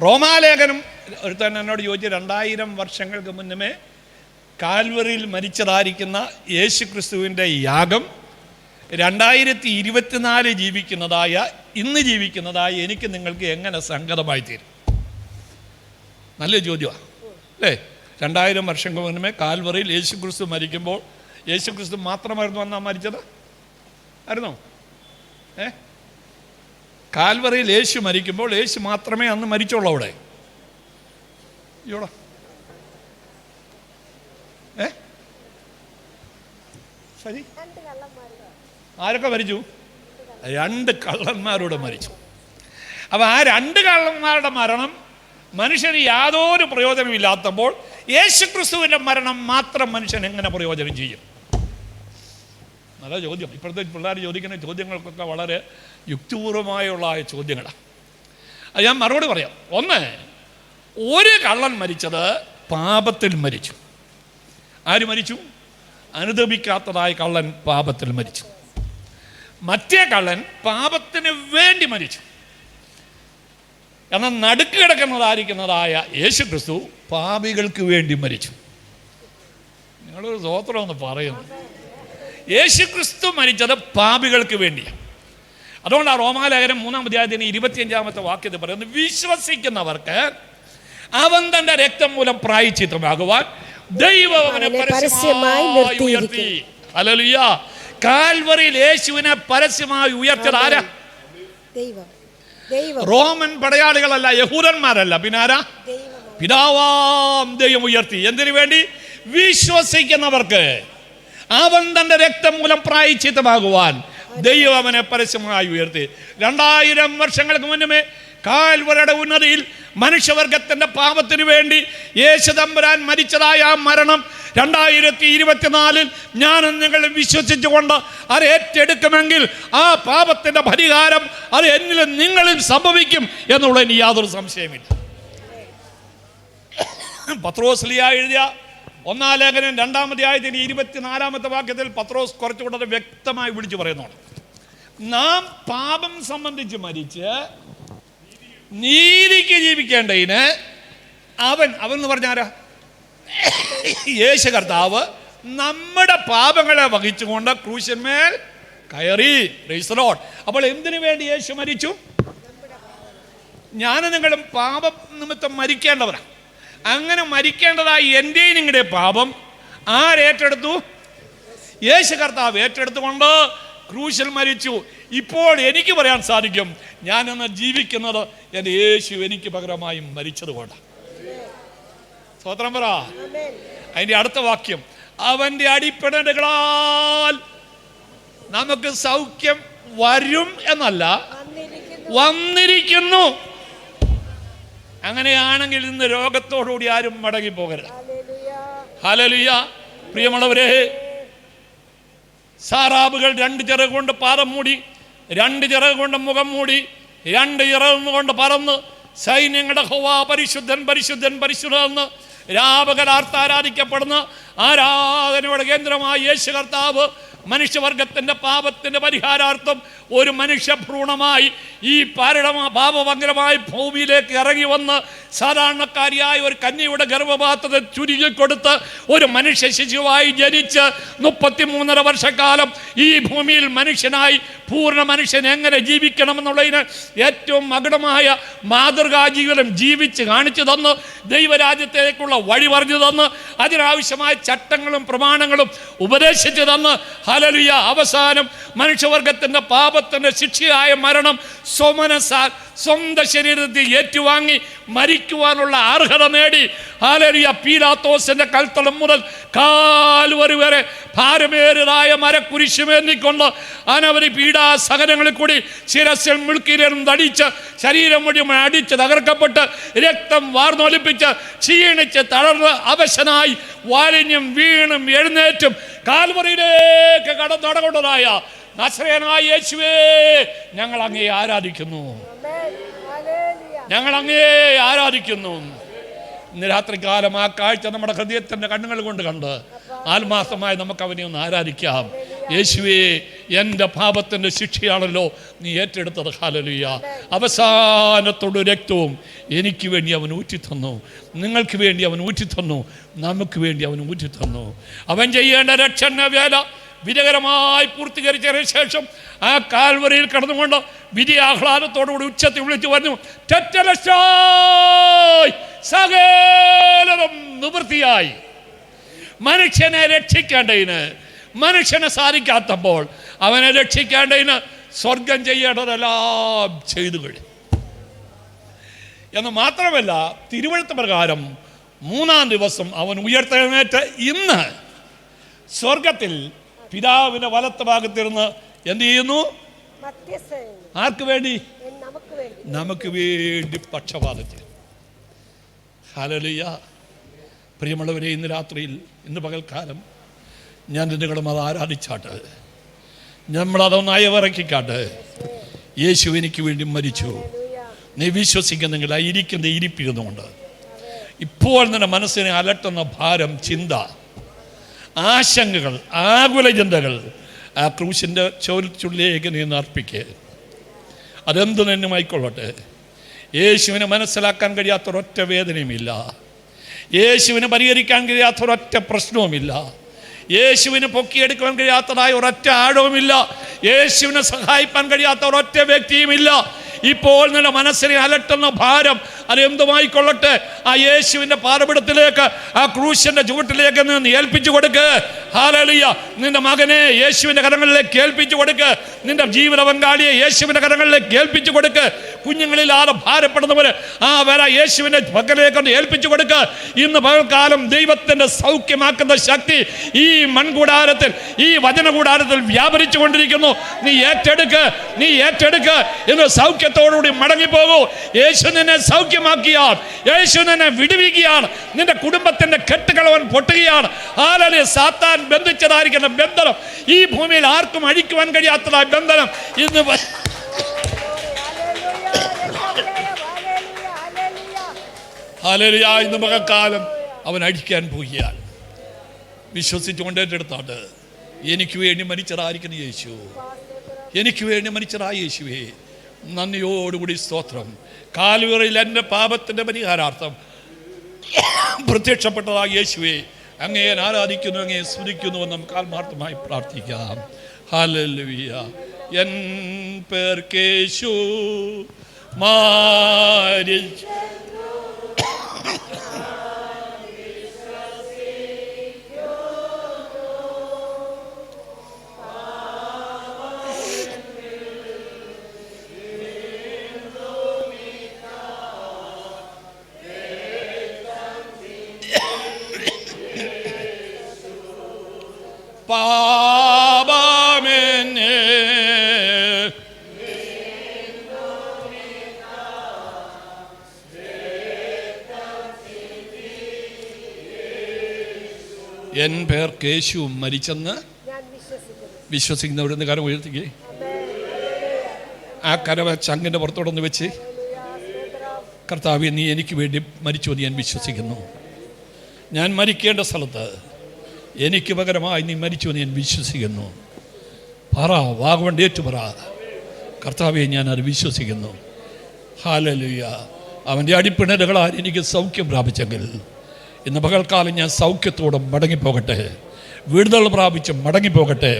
റോമാലേഖനം ഒരുത്തൻ എന്നോട് ചോദിച്ചു, 2000 വർഷങ്ങൾക്ക് മുന്നമേ കാൽവറിയിൽ മരിച്ചതായിരിക്കുന്ന യേശുക്രിസ്തുവിൻ്റെ യാഗം 2024 ജീവിക്കുന്നതായ ഇന്ന് ജീവിക്കുന്നതായ എനിക്ക് നിങ്ങൾക്ക് എങ്ങനെ സംഗതമായി തീരും? നല്ല ചോദ്യമാണ് അല്ലേ? 2000 വർഷങ്ങൾക്ക് മുന്നേ കാൽവറിയിൽ യേശുക്രിസ്തു മരിക്കുമ്പോൾ യേശുക്രിസ്തു മാത്രമായിരുന്നു അന്നാ മരിച്ചത്? ആയിരുന്നോ? കാൽവറിയിൽ യേശു മരിക്കുമ്പോൾ യേശു മാത്രമേ അന്ന് മരിച്ചുള്ളൂ അവിടെ. ശരി, ആരൊക്കെ മരിച്ചു? 2 കള്ളന്മാരോട് മരിച്ചു. അപ്പം ആ 2 കള്ളന്മാരുടെ മരണം മനുഷ്യന് യാതൊരു പ്രയോജനമില്ലാത്തപ്പോൾ യേശുക്രിസ്തുവിൻ്റെ മരണം മാത്രം മനുഷ്യൻ എങ്ങനെ പ്രയോജനം ചെയ്യും? നല്ല ചോദ്യം. ഇപ്പോഴത്തെ പിള്ളേർ ചോദിക്കുന്ന ചോദ്യങ്ങൾക്കൊക്കെ വളരെ യുക്തിപൂർവമായുള്ള ചോദ്യങ്ങളാണ്. അത് ഞാൻ മറുപടി പറയാം. ഒന്ന്, ഒരു കള്ളൻ മരിച്ചത് പാപത്തിൽ മരിച്ചു. ആര് മരിച്ചു? അനുദപിക്കാത്തതായ കള്ളൻ പാപത്തിൽ മരിച്ചു. മറ്റേ കള്ളൻ പാപത്തിന് വേണ്ടി മരിച്ചു. എന്നാൽ നടുക്ക് കിടക്കുന്നതായിരിക്കുന്നതായ യേശുക്രിസ്തു പാപികൾക്ക് വേണ്ടി മരിച്ചു. നിങ്ങളൊരു സ്തോത്രമെന്ന് പറയുന്നു. യേശുക്രിസ്തു മരിച്ചത് പാപികൾക്ക് വേണ്ടിയാണ്. അതുകൊണ്ട് ആ റോമാലേഖനം 3-ാം അധ്യായത്തിന് 25-ാമത്തെ വാക്യത്തിൽ പറയുന്നു, വിശ്വസിക്കുന്നവർക്ക് അവൻ തന്റെ രക്തം മൂലം പ്രായശ്ചിത്തമാകുവാൻ ദൈവം അവനെ പരസ്യമായി ഉയർത്തി. ഹല്ലേലൂയ. കാൽവറിയിൽ യേശുവിനെ പരസ്യമായി ഉയർത്തിയത് ആരാ? റോമൻ പടയാളികളല്ല, യഹൂദന്മാരല്ല, പിന്നെ ആരാ? പിതാവാം ദൈവം ഉയർത്തി. എന്തിനു വേണ്ടി? വിശ്വസിക്കുന്നവർക്ക് അവൻ തന്റെ രക്തം മൂലം പ്രായശ്ചിത്തമാകുവാൻ ദൈവം അവനെ പരസ്യമായി ഉയർത്തി. 2000 വർഷങ്ങൾക്ക് മുന്നമേ കാൽവറിയുടെ ഉന്നതിയിൽ മനുഷ്യവർഗത്തിന്റെ പാപത്തിന് വേണ്ടി യേശുതമ്പുരാൻ മരിച്ചതായ ആ മരണം 2024 ഞാനും നിങ്ങളും വിശ്വസിച്ചുകൊണ്ട് അത് ഏറ്റെടുക്കുമെങ്കിൽ ആ പാപത്തിന്റെ പരിഹാരം അത് എന്നിലും നിങ്ങളും സംഭവിക്കും എന്നുള്ളതിന് യാതൊരു സംശയമില്ല. പത്രോസ്ലിയ എഴുതിയ 1-ാം ലേഖനം 2-ാം അധ്യായത്തിന് 24-ാമത്തെ വാക്യത്തിൽ പത്രോസ് കുറച്ചുകൂടെ വ്യക്തമായി വിളിച്ചു പറയുന്നതാണ്, നാം പാപം സംബന്ധിച്ച് മരിച്ച് നീതിക്ക് ജീവിക്കേണ്ടതിന് അവൻ എന്ന് പറഞ്ഞാരാ? യേശു കർത്താവ് നമ്മുടെ പാപങ്ങളെ വഹിച്ചുകൊണ്ട് ക്രൂശന്മേൽ കയറി. Praise the Lord. അപ്പോൾ എന്തിനു വേണ്ടി യേശു മരിച്ചു? ഞാനും നിങ്ങളും പാപ നിമിത്തം മരിക്കേണ്ടവരാണ്. അങ്ങനെ മരിക്കേണ്ടതായി എൻ്റെയും നിങ്ങളുടെ പാപം ആരേറ്റെടുത്തു? യേശു കർത്താവ് ഏറ്റെടുത്തുകൊണ്ട് ക്രൂശിൽ മരിച്ചു. ഇപ്പോൾ എനിക്ക് പറയാൻ സാധിക്കും, ഞാനെന്ന് ജീവിക്കുന്നത് എൻ്റെ യേശു എനിക്ക് പകരമായി മരിച്ചത് കൊണ്ട്. സ്തോത്രം പറ. അതിൻ്റെ അടുത്ത വാക്യം, അവൻ്റെ അടിപ്പിണരുകളാൽ നമുക്ക് സൗഖ്യം വരും എന്നല്ല, വന്നിരിക്കുന്നു. അങ്ങനെയാണെങ്കിൽ ഇന്ന് രോഗത്തോടുകൂടി ആരും മടങ്ങിപ്പോകരുത്. ഹല്ലേലൂയ. പ്രിയമുള്ളവരെ, സാറാബുകൾ 2 ചിറക് കൊണ്ട് പാദം മൂടി, 2 ചിറക് കൊണ്ട് മുഖം മൂടി, 2 ചിറക് കൊണ്ട് പറന്ന് സൈന്യങ്ങളുടെ യഹോവ പരിശുദ്ധൻ പരിശുദ്ധൻ പരിശുദ്ധൻ എന്ന് രാപകൽ ആരാധിക്കപ്പെടുന്ന ആരാധനയുടെ കേന്ദ്രമായ യേശു കർത്താവ് മനുഷ്യവർഗത്തിൻ്റെ പാപത്തിൻ്റെ പരിഹാരാർത്ഥം ഒരു മനുഷ്യഭ്രൂണമായി ഈ പാപഭംഗരമായ ഭൂമിയിലേക്ക് ഇറങ്ങി വന്ന് സാധാരണക്കാരിയായ ഒരു കന്യയുടെ ഗർഭപാത്രത്തെ ചുരുങ്ങിക്കൊടുത്ത് ഒരു മനുഷ്യ ശിശുവായി ജനിച്ച് 33.5 വർഷക്കാലം ഈ ഭൂമിയിൽ മനുഷ്യനായി പൂർണ്ണ മനുഷ്യൻ എങ്ങനെ ജീവിക്കണമെന്നുള്ളതിന് ഏറ്റവും മകുടമായ മാതൃകാ ജീവിതം ജീവിച്ച് കാണിച്ചു തന്ന് ദൈവരാജ്യത്തേക്കുള്ള വഴി പറഞ്ഞു തന്ന് അതിനാവശ്യമായ ചട്ടങ്ങളും പ്രമാണങ്ങളും ഉപദേശിച്ചു തന്ന് ഹല്ലേലൂയ അവസാനം മനുഷ്യവർഗത്തിൻ്റെ പാപത്തിൻ്റെ ശിക്ഷയായ മരണം സ്വമനസാൽ സ്വന്തം ശരീരത്തിൽ ഏറ്റുവാങ്ങി മരിക്കുവാനുള്ള അർഹത നേടി ഹല്ലേലൂയ പീലാത്തോസിന്റെ കൽത്തളം മുതൽ കാൽവരി വരെ ഭാരമേറിയതായ മരക്കുരിശുമേന്തിക്കൊണ്ട് അനവധി പീഡാസഹനങ്ങളിൽ കൂടി ശിരസിൽ മുൾക്കിലും തടിച്ച് ശരീരം മുഴുവൻ അടിച്ച് തകർക്കപ്പെട്ട് രക്തം വാർന്നൊലിപ്പിച്ച് ക്ഷീണിച്ച് തളർന്ന് അവശനായി വാലിന്യം വീണും എഴുന്നേറ്റും കാൽവറിയിലേക്ക് കടന്നടകൊണ്ടതായ നസറേയനായ യേശുവേ, ഞങ്ങൾ അങ്ങയെ ആരാധിക്കുന്നു, ഞങ്ങൾ അങ്ങയെ ആരാധിക്കുന്നു. ഇന്ന് രാത്രികാലം ആ കാഴ്ച നമ്മുടെ ഹൃദയത്തിൻ്റെ കണ്ണുകൾ കൊണ്ട് കണ്ട് ആത്മാർത്ഥമായി നമുക്ക് അവനെ ഒന്ന് ആരാധിക്കാം. യേശുവേ, എൻ്റെ പാപത്തിൻ്റെ ശിക്ഷയാണല്ലോ നീ ഏറ്റെടുത്തത്. ഹല്ലേലൂയ. അവസാനത്തോട് രക്തവും എനിക്ക് വേണ്ടി അവൻ ഊറ്റിത്തന്നു, നിങ്ങൾക്ക് വേണ്ടി അവൻ ഊറ്റിത്തന്നു, നമുക്ക് വേണ്ടി അവൻ ഊറ്റിത്തന്നു. അവൻ ചെയ്യേണ്ട രക്ഷണ വേല വിജയകരമായി പൂർത്തീകരിച്ചതിന് ശേഷം ആ കാൽവരിയിൽ കടന്നുകൊണ്ട് വിജയാഹ്ലാദത്തോടുകൂടി ഉച്ചത്തിൽ വിളിച്ചു പറഞ്ഞു, തെറ്റലശായി സകലതും നിവൃത്തിയായി. മനുഷ്യനെ രക്ഷിക്കേണ്ടതിന് മനുഷ്യനെ സാധിക്കാത്തപ്പോൾ അവനെ രക്ഷിക്കേണ്ടതിന് സ്വർഗം ചെയ്യേണ്ടതെല്ലാം ചെയ്തു കഴിഞ്ഞു എന്ന് മാത്രമല്ല, തിരുവെഴുത്ത് പ്രകാരം 3-ാം ദിവസം അവൻ ഉയർത്തെഴുന്നേറ്റ് ഇന്ന് സ്വർഗത്തിൽ പിതാവിന്റെ വലത്ത് ഭാഗത്തിരുന്ന് എന്ത് ചെയ്യുന്നു? ആർക്ക് വേണ്ടി? നമുക്ക് വേണ്ടി പക്ഷപാതത്തിൽ. ഹല്ലേലൂയ. പ്രിയമുള്ളവരെ, ഇന്ന് രാത്രിയിൽ, ഇന്ന് പകൽക്കാലം ഞാൻ നിങ്ങളും അത് ആരാധിച്ചാട്ട്, നമ്മളതൊന്ന് അയവിറക്കിക്കാട്ട്. യേശു എനിക്ക് വേണ്ടി മരിച്ചു. നീ വിശ്വസിക്കുന്നെങ്കിൽ ആ ഇരിക്കുന്ന ഇരിപ്പിക്കുന്നുണ്ട്. ഇപ്പോൾ നിന്റെ മനസ്സിനെ അലട്ടുന്ന ഭാരം, ചിന്ത, ആശങ്കകൾ, ആകുല ചിന്തകൾ ആ ക്രൂശിൻ്റെ ചുള്ളിലേക്ക് നീ അർപ്പിക്കുക. അതെന്തു തന്നെയുമായിക്കൊള്ളട്ടെ. യേശുവിനെ മനസ്സിലാക്കാൻ കഴിയാത്തൊരൊറ്റ വേദനയുമില്ല. യേശുവിനെ പരിഹരിക്കാൻ കഴിയാത്തൊരൊറ്റ പ്രശ്നവുമില്ല. യേശുവിനെ പൊക്കിയെടുക്കാൻ കഴിയാത്തതായ ഒരൊറ്റ ആഴവുമില്ല. യേശുവിനെ സഹായിക്കാൻ കഴിയാത്ത ഒരൊറ്റ വ്യക്തിയുമില്ല. ഇപ്പോൾ നിന്റെ മനസ്സിനെ അലട്ടുന്ന ഭാരം അതെന്തുമായിക്കൊള്ളട്ടെ, ആ യേശുവിൻ്റെ പാദപീഠത്തിലേക്ക്, ആ ക്രൂശിൻ്റെ ചുവട്ടിലേക്ക് നീ ഏൽപ്പിച്ചു കൊടുക്ക്. ഹല്ലേലൂയ. നിന്റെ മകനെ യേശുവിൻ്റെ കരങ്ങളിലേക്ക് ഏൽപ്പിച്ചു കൊടുക്ക്. നിന്റെ ജീവിത പങ്കാളിയെ യേശുവിൻ്റെ കരങ്ങളിലേക്ക് ഏൽപ്പിച്ചു കൊടുക്ക്. കുഞ്ഞുങ്ങളില്ലാതെ ഭാരപ്പെടുന്നവർ ആ വര യേശുവിൻ്റെ പക്കലേക്കൊന്ന് ഏൽപ്പിച്ചു കൊടുക്ക്. ഇന്ന് പകൽക്കാലം ദൈവത്തിൻ്റെ സൗഖ്യമാക്കുന്ന ശക്തി ഈ മൺകൂടാരത്തിൽ, ഈ വചനകൂടാരത്തിൽ വ്യാപരിച്ചു കൊണ്ടിരിക്കുന്നു. നീ ഏറ്റെടുക്ക്, നീ ഏറ്റെടുക്ക്. ഇന്ന് സൗഖ്യത്തോടുകൂടി മടങ്ങിപ്പോകൂ. യേശു നിന്നെ സൗഖ്യമാക്കിയാണ്. യേശു നിന്നെ വിടുവിക്കുകയാണ്. നിന്റെ കുടുംബത്തിന്റെ കെട്ടുകൾ അവൻ പൊട്ടുകയാണ്. ഹല്ലേലൂയ. സാത്താൻ ബന്ധിച്ചതായിരിക്കുന്ന ബന്ധനം, ഈ ഭൂമിയിൽ ആർക്കും അഴിക്കുവാൻ കഴിയാത്തതായ ബന്ധനം ഇന്ന് ഹല്ലേലൂയ ഇന്ന് പകൽക്കാലം അവൻ അഴിക്കാൻ പോവുകയാണ്. വിശ്വസിച്ചുകൊണ്ട് ഏറ്റെടുത്താണ്. എനിക്ക് വേണ്ടി മരിച്ചതായിരിക്കുന്ന യേശു, എനിക്ക് വേണ്ടി മരിച്ചതായ യേശുവേ, നന്ദിയോടുകൂടി സ്തോത്രം. കാൽവറിയിൽ എൻ്റെ പാപത്തിൻ്റെ പരിഹാരാർത്ഥം പ്രത്യക്ഷപ്പെട്ടതായ യേശുവേ, അങ്ങയെ ആരാധിക്കുന്നു, അങ്ങയെ സ്തുതിക്കുന്നു എന്ന് നമുക്ക് ആത്മാർത്ഥമായി പ്രാർത്ഥിക്കാം. ഹല്ലേലൂയ. എൻ പേർക്കേശു മരിച്ചു പാപമെന്നെ എൻ പേർക്ക് യേശു മരിച്ചെന്ന് വിശ്വസിക്കുന്നവരെന്ന് കരം ഉയർത്തിക്കേ. ആ കരം ചങ്ങിൻ്റെ പുറത്തോടൊന്ന് വെച്ച്, കർത്താവേ, നീ എനിക്ക് വേണ്ടി മരിച്ചു എന്ന് ഞാൻ വിശ്വസിക്കുന്നു. ഞാൻ മരിക്കേണ്ട സ്ഥലത്ത് എനിക്ക് പകരമായി നീ മരിച്ചു എന്ന് ഞാൻ വിശ്വസിക്കുന്നു. പറ, വാഗവണ്ട് ഏറ്റു പറ, കർത്താവെ ഞാനത് വിശ്വസിക്കുന്നു. ഹല്ലേലൂയ. അവൻ്റെ അടിപ്പിണരുകളാൽ എനിക്ക് സൗഖ്യം പ്രാപിച്ചെങ്കിൽ ഇന്ന് പകൽക്കാലം ഞാൻ സൗഖ്യത്തോടെ മടങ്ങിപ്പോകട്ടെ, വിടുതൽ പ്രാപിച്ച് മടങ്ങിപ്പോകട്ടെ.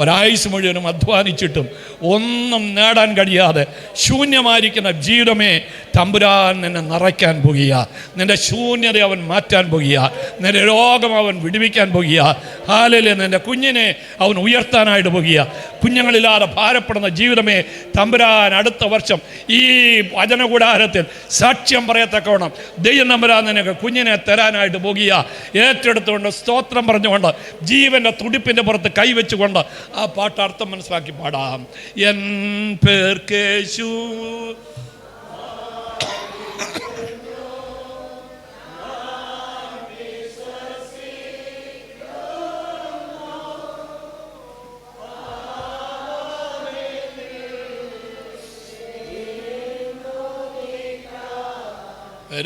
ഒരായുസ് മുഴുവനും അധ്വാനിച്ചിട്ടും ഒന്നും നേടാൻ കഴിയാതെ ശൂന്യമായിരിക്കുന്ന ജീവിതമേ, തമ്പുരാൻ നിന്നെ നിറയ്ക്കാൻ പോകുക. നിൻ്റെ ശൂന്യത അവൻ മാറ്റാൻ പോകുക. നിൻ്റെ രോഗം അവൻ വിടുവിക്കാൻ പോകുക. ഹല്ലേലൂയ. നിൻ്റെ കുഞ്ഞിനെ അവൻ ഉയർത്താനായിട്ട് പോകുക. കുഞ്ഞുങ്ങളില്ലാതെ ഭാരപ്പെടുന്ന ജീവിതമേ, തമ്പുരാൻ അടുത്ത വർഷം ഈ വചനകൂടാരത്തിൽ സാക്ഷ്യം പറയത്തക്കവണ്ണം ദൈവം തമ്പുരാൻ നിനക്ക് കുഞ്ഞിനെ തരാനായിട്ട് പോകുക. ഏറ്റെടുത്തുകൊണ്ട് സ്തോത്രം പറഞ്ഞുകൊണ്ട് ജീവൻ്റെ തുടിപ്പിൻ്റെ പുറത്ത് കൈവച്ചുകൊണ്ട് ആ പാട്ട് അർത്ഥം മനസ്സിലാക്കി പാടാം. എൻ പേർക്കേശു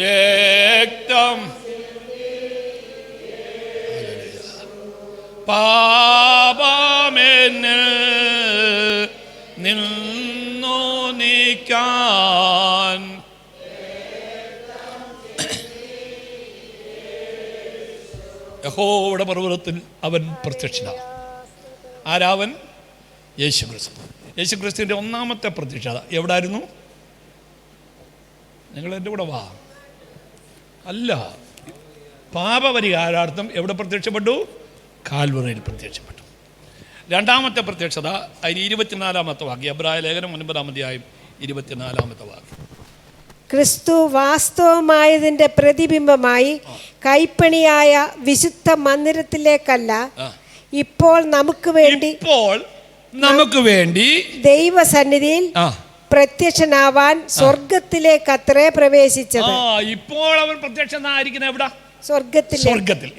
രക്തം പാപമെന്നിൽ നിന്നു നീക്കാൻ യഹോവയുടെ പർവ്വതത്തിൽ അവൻ പ്രത്യക്ഷനാണ്. ആരാവൻ? യേശു ക്രിസ്തു. യേശു ക്രിസ്തുവിൻ്റെ ഒന്നാമത്തെ പ്രത്യക്ഷത എവിടായിരുന്നു? നിങ്ങൾ എൻ്റെ കൂടെ വാ. അല്ല, പാപപരിഹാരാർത്ഥം എവിടെ പ്രത്യക്ഷപ്പെട്ടു? കാൽവറിയിൽ പ്രത്യക്ഷപ്പെട്ടു. രണ്ടാമത്തെ പ്രത്യക്ഷത അതിന് 24-ാമത്തെ വാക്യം, എബ്രായ ലേഖനം 9-ാം അധ്യായം 24-ാമത്തെ വാക്യം. ക്രിസ്തു വാസ്തവമായതിന്റെ പ്രതിബിംബമായി കൈപ്പണിയായ വിശുദ്ധ മന്ദിരത്തിലേക്കല്ല, ഇപ്പോൾ നമുക്ക് വേണ്ടി ദൈവസന്നിധിയിൽ പ്രത്യക്ഷനാവാൻ സ്വർഗത്തിലേക്കത്രേ പ്രവേശിച്ചത്. ഇപ്പോൾ അവൻ പ്രത്യക്ഷനായിരിക്കുന്നത് എവിടെ? സ്വർഗത്തിൽ.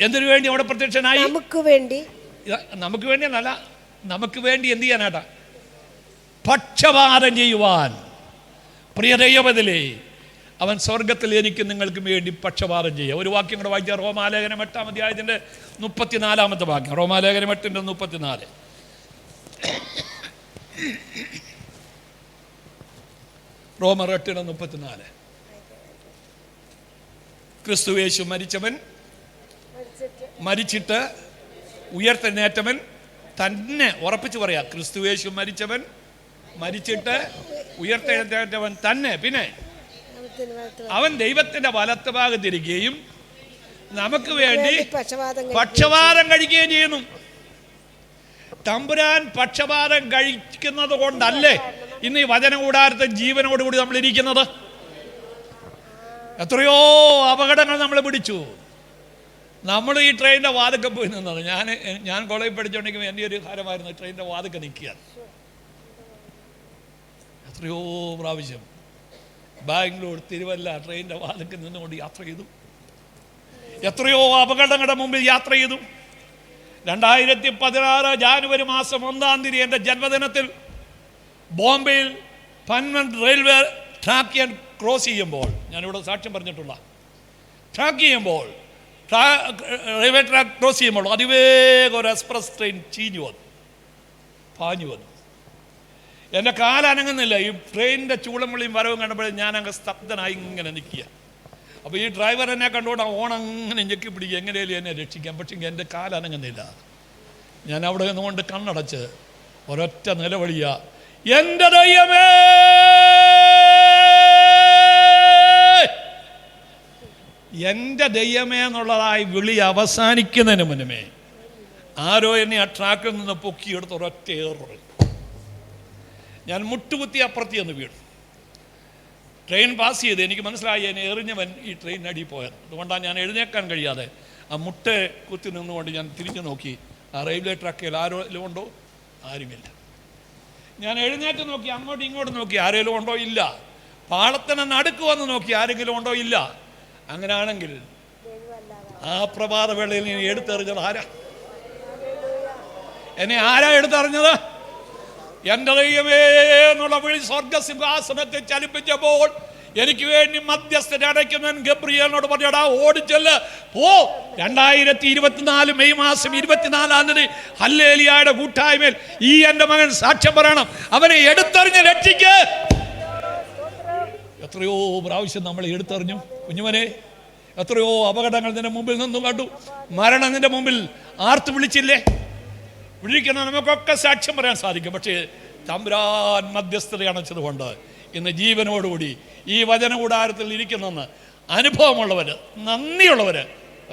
എന്തിനു വേണ്ടി അവിടെ പ്രത്യക്ഷനായി? നമുക്ക് വേണ്ടി. നമുക്ക് വേണ്ടി എന്നല്ല, നമുക്ക് വേണ്ടി എന്ത് ചെയ്യാനാട്ടാ? പക്ഷപാതം ചെയ്യുവാൻ. പ്രിയ ദൈവമതിലേ, അവൻ സ്വർഗത്തിൽ എനിക്ക് നിങ്ങൾക്ക് വേണ്ടി പക്ഷപാതം ചെയ്യുക. ഒരു വാക്യം കൂടെ വായിച്ചാൽ റോമാലേഖനം 8-ാം അധ്യായത്തിൻ്റെ 34-ാമത്തെ വാക്യം. റോമാലേഖനം 8:34. റോമർ 8:34. ക്രിസ്തുയേശു മരിച്ചിട്ട് ഉയർത്തെഴുന്നേറ്റവൻ തന്നെ, ഉറപ്പിച്ച് പറയാ, ക്രിസ്തുയേശു മരിച്ചിട്ട് ഉയർത്തെഴുന്നേറ്റവൻ തന്നെ. പിന്നെ അവൻ ദൈവത്തിന്റെ വലത്ത് ഭാഗത്തിരിക്കുകയും നമുക്ക് വേണ്ടി പക്ഷപാതം കഴിക്കുകയും ചെയ്യുന്നു. തമ്പുരാൻ പക്ഷപാതം കഴിക്കുന്നത് കൊണ്ടല്ലേ ഇന്ന് ഈ വചന കൂടാരത്തെ ജീവനോടുകൂടി നമ്മൾ ഇരിക്കുന്നത്? എത്രയോ അപകടങ്ങൾ നമ്മൾ പിടിച്ചു. നമ്മൾ ഈ ട്രെയിനിൻ്റെ വാതിക്കെ പോയി നിന്നത്. ഞാൻ കോളേജിൽ പഠിച്ചുകൊണ്ടിരിക്കുമ്പോൾ എൻ്റെ ഒരു ഹരമായിരുന്നു ട്രെയിനിൻ്റെ വാതിക്കെ നിൽക്കുക. എത്രയോ പ്രാവശ്യം ബാംഗ്ലൂർ, തിരുവല്ല ട്രെയിനിൻ്റെ വാതിക്കെ നിന്നുകൊണ്ട് യാത്ര ചെയ്തു. എത്രയോ അപകടങ്ങളുടെ മുമ്പിൽ യാത്ര ചെയ്തു. 2016 ജാനുവരി മാസം 1-ാം തീയതി എൻ്റെ ജന്മദിനത്തിൽ ബോംബെയിൽ പൻവൻ റെയിൽവേ ട്രാക്ക് ഞാൻ ക്രോസ് ചെയ്യുമ്പോൾ, ഞാനിവിടെ സാക്ഷ്യം പറഞ്ഞിട്ടുള്ള, റെയിൽവേ ട്രാക്ക് ക്രോസ് ചെയ്യുമ്പോൾ അതിവേഗം ഒരു എക്സ്പ്രസ് ട്രെയിൻ പാഞ്ഞു വന്നു. എൻ്റെ കാലനങ്ങുന്നില്ല. ഈ ട്രെയിനിൻ്റെ ചൂളം വിളിയും വരവും കണ്ടപ്പോൾ ഞാനങ്ങ് സ്തബ്ധനായി ഇങ്ങനെ നിൽക്കുക. അപ്പോൾ ഈ ഡ്രൈവർ എന്നെ കണ്ടുകൊണ്ട് ഓണങ്ങനെ ഞെക്കി പിടിക്കുക, എങ്ങനെയാലും എന്നെ രക്ഷിക്കാം. പക്ഷേ എൻ്റെ കാലനങ്ങുന്നില്ല. ഞാൻ അവിടെ നിന്നുകൊണ്ട് കണ്ണടച്ച് ഒരൊറ്റ നിലവിളിയ, എൻ്റെ ദൈവമേ, എൻ്റെ ദൈവമേ എന്നുള്ളതായി വിളി അവസാനിക്കുന്നതിന് മുന്നമേ ആരോ എന്നെ ആ ട്രാക്കിൽ നിന്ന് പൊക്കിയെടുത്ത് ഒരൊറ്റ ഏറ് ഞാൻ മുട്ടുകുത്തി അപ്പുറത്തി എന്ന് വീണു. ട്രെയിൻ പാസ് ചെയ്ത് എനിക്ക് മനസ്സിലായി എന്നെ എറിഞ്ഞവൻ ഈ ട്രെയിനടി പോയത്. അതുകൊണ്ടാണ് ഞാൻ എഴുന്നേക്കാൻ കഴിയാതെ ആ മുട്ട കുത്തി നിന്നുകൊണ്ട് ഞാൻ തിരിഞ്ഞു നോക്കി. ആ റെയിൽവേ ട്രാക്കിൽ ആരെങ്കിലും ഉണ്ടോ? ആരുമില്ല. ഞാൻ എഴുന്നേറ്റ് നോക്കി, അങ്ങോട്ടും ഇങ്ങോട്ടും നോക്കി, ആരെങ്കിലും ഉണ്ടോ? ഇല്ല. പാളത്തിന് നടുക്ക് വന്ന് നോക്കി, ആരെങ്കിലും ഉണ്ടോ? ഇല്ല. അങ്ങനെയാണെങ്കിൽ ആ പ്രഭാത വേളയിൽ നീ എടുത്തെറിഞ്ഞത് ആരാ? എന്നെ ആരാ എടുത്തെറിഞ്ഞത്? എൻ്റെ ദൈവമേ എന്നുള്ള വിളി സ്വർഗസിംഹാസനത്തെ ചലിപ്പിച്ചപ്പോൾ എനിക്ക് വേണ്ടി മധ്യസ്ഥനടയ്ക്കുന്നവൻ ഗബ്രിയേലിനോട് പറഞ്ഞടാ, ഓടിച്ചെല്ല് പോ. 2024 മെയ് മാസം 24-ാം തീയതി ഹല്ലേലൂയയുടെ കൂട്ടായ്മയിൽ ഈ എൻ്റെ മകൻ സാക്ഷ്യം പറയണം. അവനെ എടുത്തെറിഞ്ഞ് രക്ഷിക്ക്. എത്രയോ പ്രാവശ്യം നമ്മൾ എടുത്തെറിഞ്ഞു കുഞ്ഞുമനെ. എത്രയോ അപകടങ്ങൾ നിന്റെ മുമ്പിൽ നിന്നും കണ്ടു. മരണം നിന്റെ മുമ്പിൽ ആർത്ത് വിളിച്ചില്ലേ? വിളിക്കുന്ന നമുക്കൊക്കെ സാക്ഷ്യം പറയാൻ സാധിക്കും. പക്ഷേ തമ്പുരാൻ മധ്യസ്ഥത അണച്ചതുകൊണ്ട് ഇന്ന് ജീവനോടുകൂടി ഈ വചന കൂടാരത്തിൽ ഇരിക്കുന്നെന്ന് അനുഭവമുള്ളവർ, നന്ദിയുള്ളവർ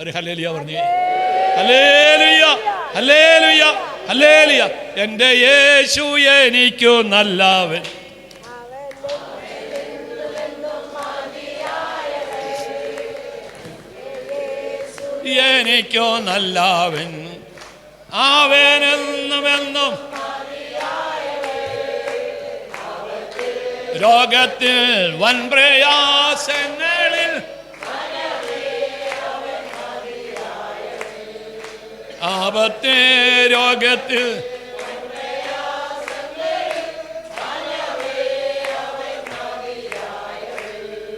ഒരു ഹല്ലേലൂയ പറഞ്ഞേ. Hallelujah, hallelujah, hallelujah. എൻ്റെ യേശു എനിക്കു നല്ലവൻ, എനിക്കോ നല്ലവൻ, അവനെന്നുമെന്നും രോഗത്തിൽ വൻ പ്രയാസങ്ങളിൽ ആപത്തെ രോഗത്തിൽ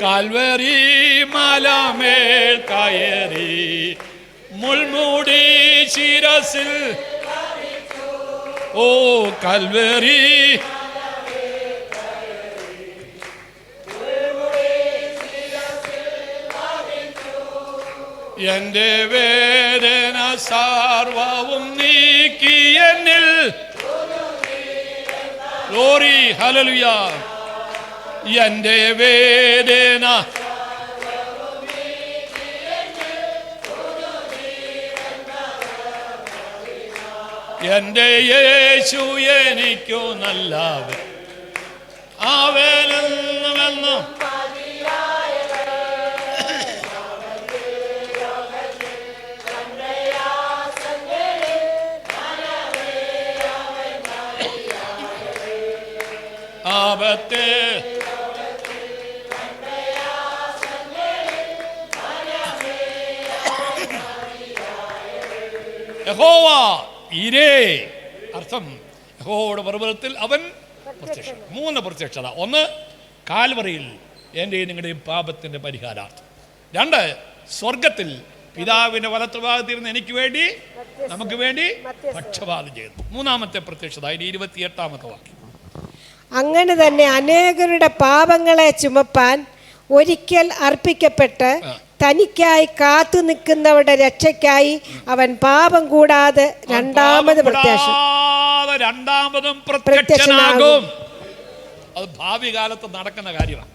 കാൽവരി മലമേൽ കയറി മുൾമുടി ശിരസിൽ, ഓ കൽവരി എൻ്റെ വേദന സർവവും നീക്കി എന്നിൽ ഗ്ലോറി ഹല്ലേലൂയ. എൻ്റെ വേദന എൻ്റെ യേശു എനിക്കു നല്ലവൻ, അവനെന്നുമെന്നും ആപത്തെ യഹോവ ഈരേ. അർത്ഥം യഹോവയുടെ പർവ്വതത്തിൽ അവൻ പ്രത്യക്ഷ. 3 പ്രത്യക്ഷത. 1 കാൽവറിയിൽ എൻ്റെയും നിങ്ങളുടെയും പാപത്തിൻ്റെ പരിഹാരാർത്ഥം. 2 സ്വർഗത്തിൽ പിതാവിൻ്റെ വലത്തുഭാഗത്തിരുന്ന് എനിക്ക് വേണ്ടി നമുക്ക് വേണ്ടി പക്ഷപാതം ചെയ്തു. 3-ാമത്തെ പ്രത്യക്ഷത 28-ാമത്തെ വാക്യം. അങ്ങനെ തന്നെ അനേകരുടെ പാപങ്ങളെ ചുമപ്പാൻ ഒരിക്കൽ അർപ്പിക്കപ്പെട്ട് തനിക്കായി കാത്തു നിൽക്കുന്നവരുടെ രക്ഷയ്ക്കായി അവൻ പാപം കൂടാതെ രണ്ടാമതും പ്രത്യക്ഷനാകും. അത് ഭാവി കാലത്ത് നടക്കുന്ന കാര്യമാണ്.